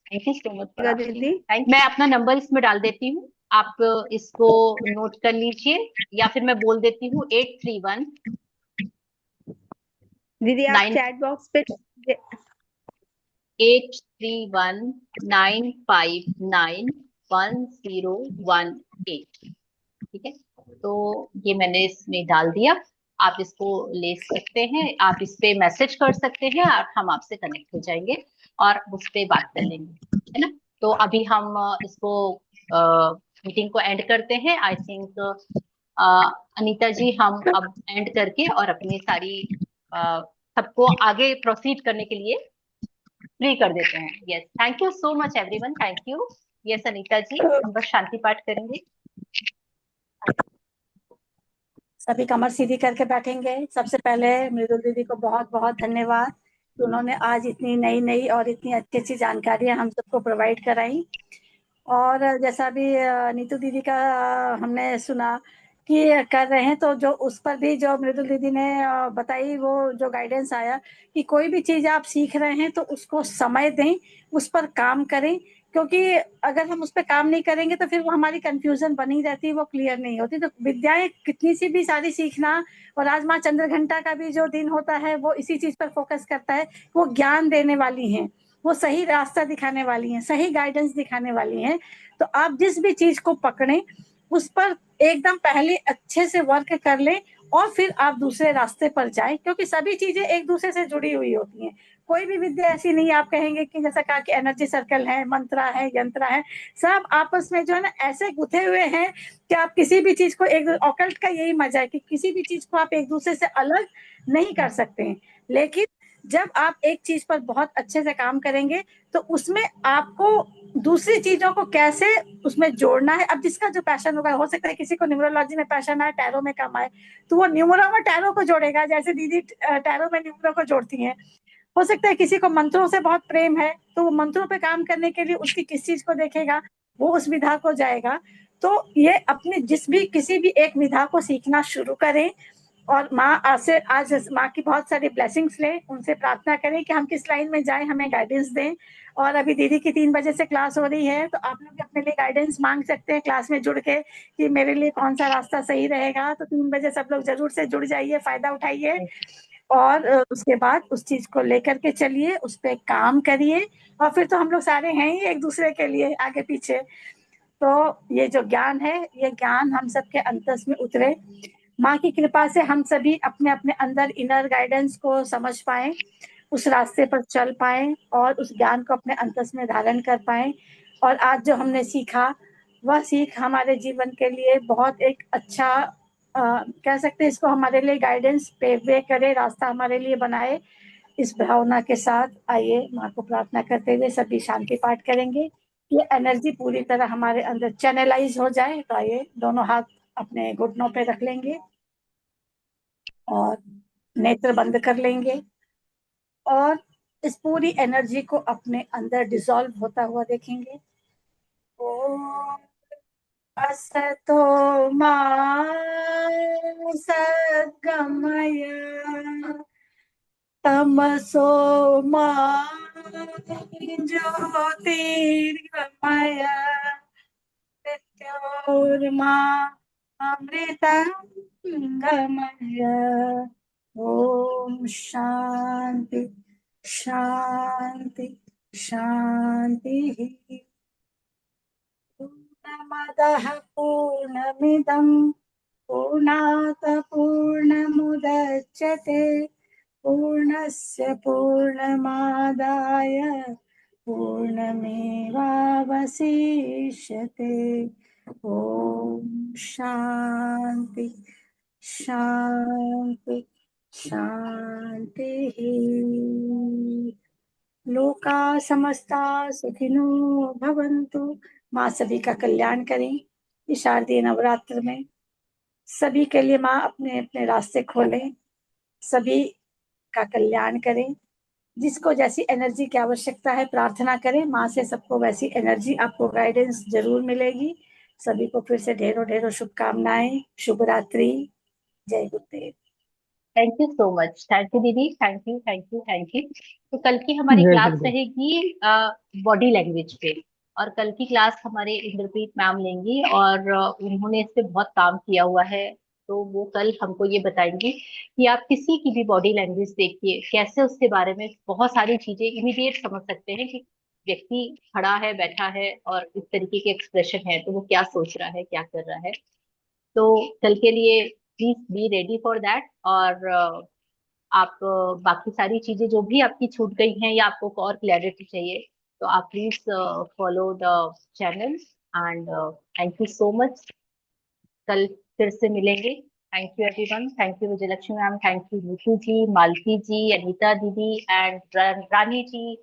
Thank you so much for asking. दीदी। मैं अपना नंबर इसमें डाल देती हूँ, आप इसको नोट कर लीजिए, या फिर मैं बोल देती हूँ 831 दीदी आप 9 चैट बॉक्स पे 831 959 1018। ठीक है, तो ये मैंने इसमें डाल दिया, आप इसको ले सकते हैं, आप इस पे मैसेज कर सकते हैं और हम आपसे कनेक्ट हो जाएंगे। और उस पे बात कर लेंगे, है ना। तो अभी हम इसको मीटिंग को एंड करते हैं। आई थिंक अनीता जी, हम अब एंड करके और अपनी सारी सबको आगे प्रोसीड करने के लिए फ्री कर देते हैं। Yes, thank you so much everyone, thank you. Yes Anita ji, हम बस शांति पाठ करेंगे। सभी कमर सीधी करके बैठेंगे। सबसे पहले मृदुल दीदी को बहुत बहुत धन्यवाद कि उन्होंने आज इतनी नई नई और इतनी अच्छी अच्छी जानकारियां हम सबको प्रोवाइड कराई। और जैसा भी नीतू दीदी का हमने सुना कि कर रहे हैं, तो जो उस पर भी जो मृदुल दीदी ने बताई, वो जो गाइडेंस आया कि कोई भी चीज आप सीख रहे हैं तो उसको समय दें, उस पर काम करें, क्योंकि अगर हम उस पर काम नहीं करेंगे तो फिर वो हमारी कंफ्यूजन बनी रहती है, वो क्लियर नहीं होती। तो विद्याएं कितनी सी भी सारी सीखना, और आज माँ चंद्रघंटा का भी जो दिन होता है वो इसी चीज पर फोकस करता है। वो ज्ञान देने वाली हैं, वो सही रास्ता दिखाने वाली हैं, सही गाइडेंस दिखाने वाली हैं। तो आप जिस भी चीज को पकड़ें, उस पर एकदम पहले अच्छे से वर्क कर लें, और फिर आप दूसरे रास्ते पर जाएं, क्योंकि सभी चीजें एक दूसरे से जुड़ी हुई होती हैं। कोई भी विद्या ऐसी नहीं आप कहेंगे कि जैसा कहा कि एनर्जी सर्कल है, मंत्रा है, यंत्र है, सब आपस में जो है ना ऐसे गुथे हुए हैं कि आप किसी भी चीज को एक, ऑकल्ट का यही मजा है कि किसी भी चीज को आप एक दूसरे से अलग नहीं कर सकते हैं। लेकिन जब आप एक चीज पर बहुत अच्छे से काम करेंगे तो उसमें आपको दूसरी चीजों को कैसे उसमें जोड़ना है। अब जिसका जो पैशन होगा, हो सकता है किसी को न्यूमरोलॉजी में पैशन आए, टैरो में कम आए, तो वो न्यूमरो में टैरो को जोड़ेगा, जैसे दीदी टैरो में न्यूमरो को जोड़ती हैं। हो सकता है किसी को मंत्रों से बहुत प्रेम है, तो वो मंत्रों पे काम करने के लिए उसकी किस चीज को देखेगा, वो उस विधा को जाएगा। तो ये अपने जिस भी किसी भी एक विधा को सीखना शुरू करें, और माँ आज माँ की बहुत सारी ब्लेसिंग्स लें, उनसे प्रार्थना करें कि हम किस लाइन में जाएं, हमें गाइडेंस दें। और अभी दीदी की 3 बजे से क्लास हो रही है, तो आप लोग अपने लिए गाइडेंस मांग सकते हैं क्लास में जुड़ के कि मेरे लिए कौन सा रास्ता सही रहेगा। तो 3 बजे सब लोग जरूर से जुड़ जाइए, फायदा उठाइए, और उसके बाद उस चीज को लेकर के चलिए, उस पर काम करिए। और फिर तो हम लोग सारे हैं ही एक दूसरे के लिए आगे पीछे। तो ये जो ज्ञान है, ये ज्ञान हम सबके अंतस में उतरे। माँ की कृपा से हम सभी अपने अपने अंदर इनर गाइडेंस को समझ पाए, उस रास्ते पर चल पाए, और उस ज्ञान को अपने अंतस में धारण कर पाए। और आज जो हमने सीखा, वह सीख हमारे जीवन के लिए बहुत एक अच्छा कह सकते हैं इसको, हमारे लिए गाइडेंस पे करे, रास्ता हमारे लिए बनाए। इस भावना के साथ आइए माँ को प्रार्थना करते हुए सभी शांति पाठ करेंगे। ये एनर्जी पूरी तरह हमारे अंदर चैनलाइज हो जाए। तो आइए दोनों हाथ अपने घुटनों पे रख लेंगे और नेत्र बंद कर लेंगे, और इस पूरी एनर्जी को अपने अंदर डिसॉल्व होता हुआ देखेंगे। ओम असतो मा सद्गमय तमसो मा ज्योतिर्गमय मृत्योर्मा अमृतंगमय। ओम शांति शांति शांति। पूर्णमदः पूर्णमिदं पूर्णात् पूर्णमुदच्यते पूर्णस्य पूर्णमादाय पूर्णमेवावशिष्यते। ओम शांति शांति शांति। लोका समस्ता सुखिनो भवन्तु। माँ सभी का कल्याण करें। इस शारदीय नवरात्र में सभी के लिए माँ अपने अपने रास्ते खोलें, सभी का कल्याण करें। जिसको जैसी एनर्जी की आवश्यकता है प्रार्थना करें, माँ से सबको वैसी एनर्जी, आपको गाइडेंस जरूर मिलेगी। सभी को फिर से ढेरों ढेरों शुभकामनाएं। शुभ रात्रि। जय गुरुदेव। Thank you so much, thank you दीदी, thank you thank you thank you. तो कल की हमारी जय क्लास गुरुदेव। रहेगी बॉडी लैंग्वेज पे, और कल की क्लास हमारे इंद्रप्रीत मैम लेंगी, और उन्होंने इस पे बहुत काम किया हुआ है। तो वो कल हमको ये बताएंगी कि आप किसी की भी बॉडी लैंग्वेज देखिए, कैसे उसके बारे में बहुत सारी चीजें इमीडिएट समझ सकते हैं कि व्यक्ति खड़ा है, बैठा है, और इस तरीके के एक्सप्रेशन है तो वो क्या सोच रहा है, क्या कर रहा है। तो कल के लिए please be ready for that. और आप बाकी सारी चीजें जो भी आपकी छूट गई हैं या आपको और क्लैरिटी चाहिए तो आप please follow the channel and thank you so much. कल फिर से मिलेंगे। Thank you everyone. Thank you Vijayalakshmi ma'am, thank you Neetu ji, Malti ji, Anita दीदी and Rani ji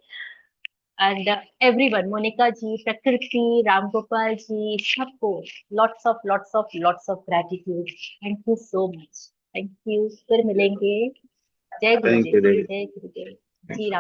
and everyone, Monika ji, Prakriti, Ramgopal ji, सबको lots of gratitude. Thank you so much. Thank you. फिर मिलेंगे। जय थैंक यू गुरुदेव, देवी। जय गुरुदेव जी। राम।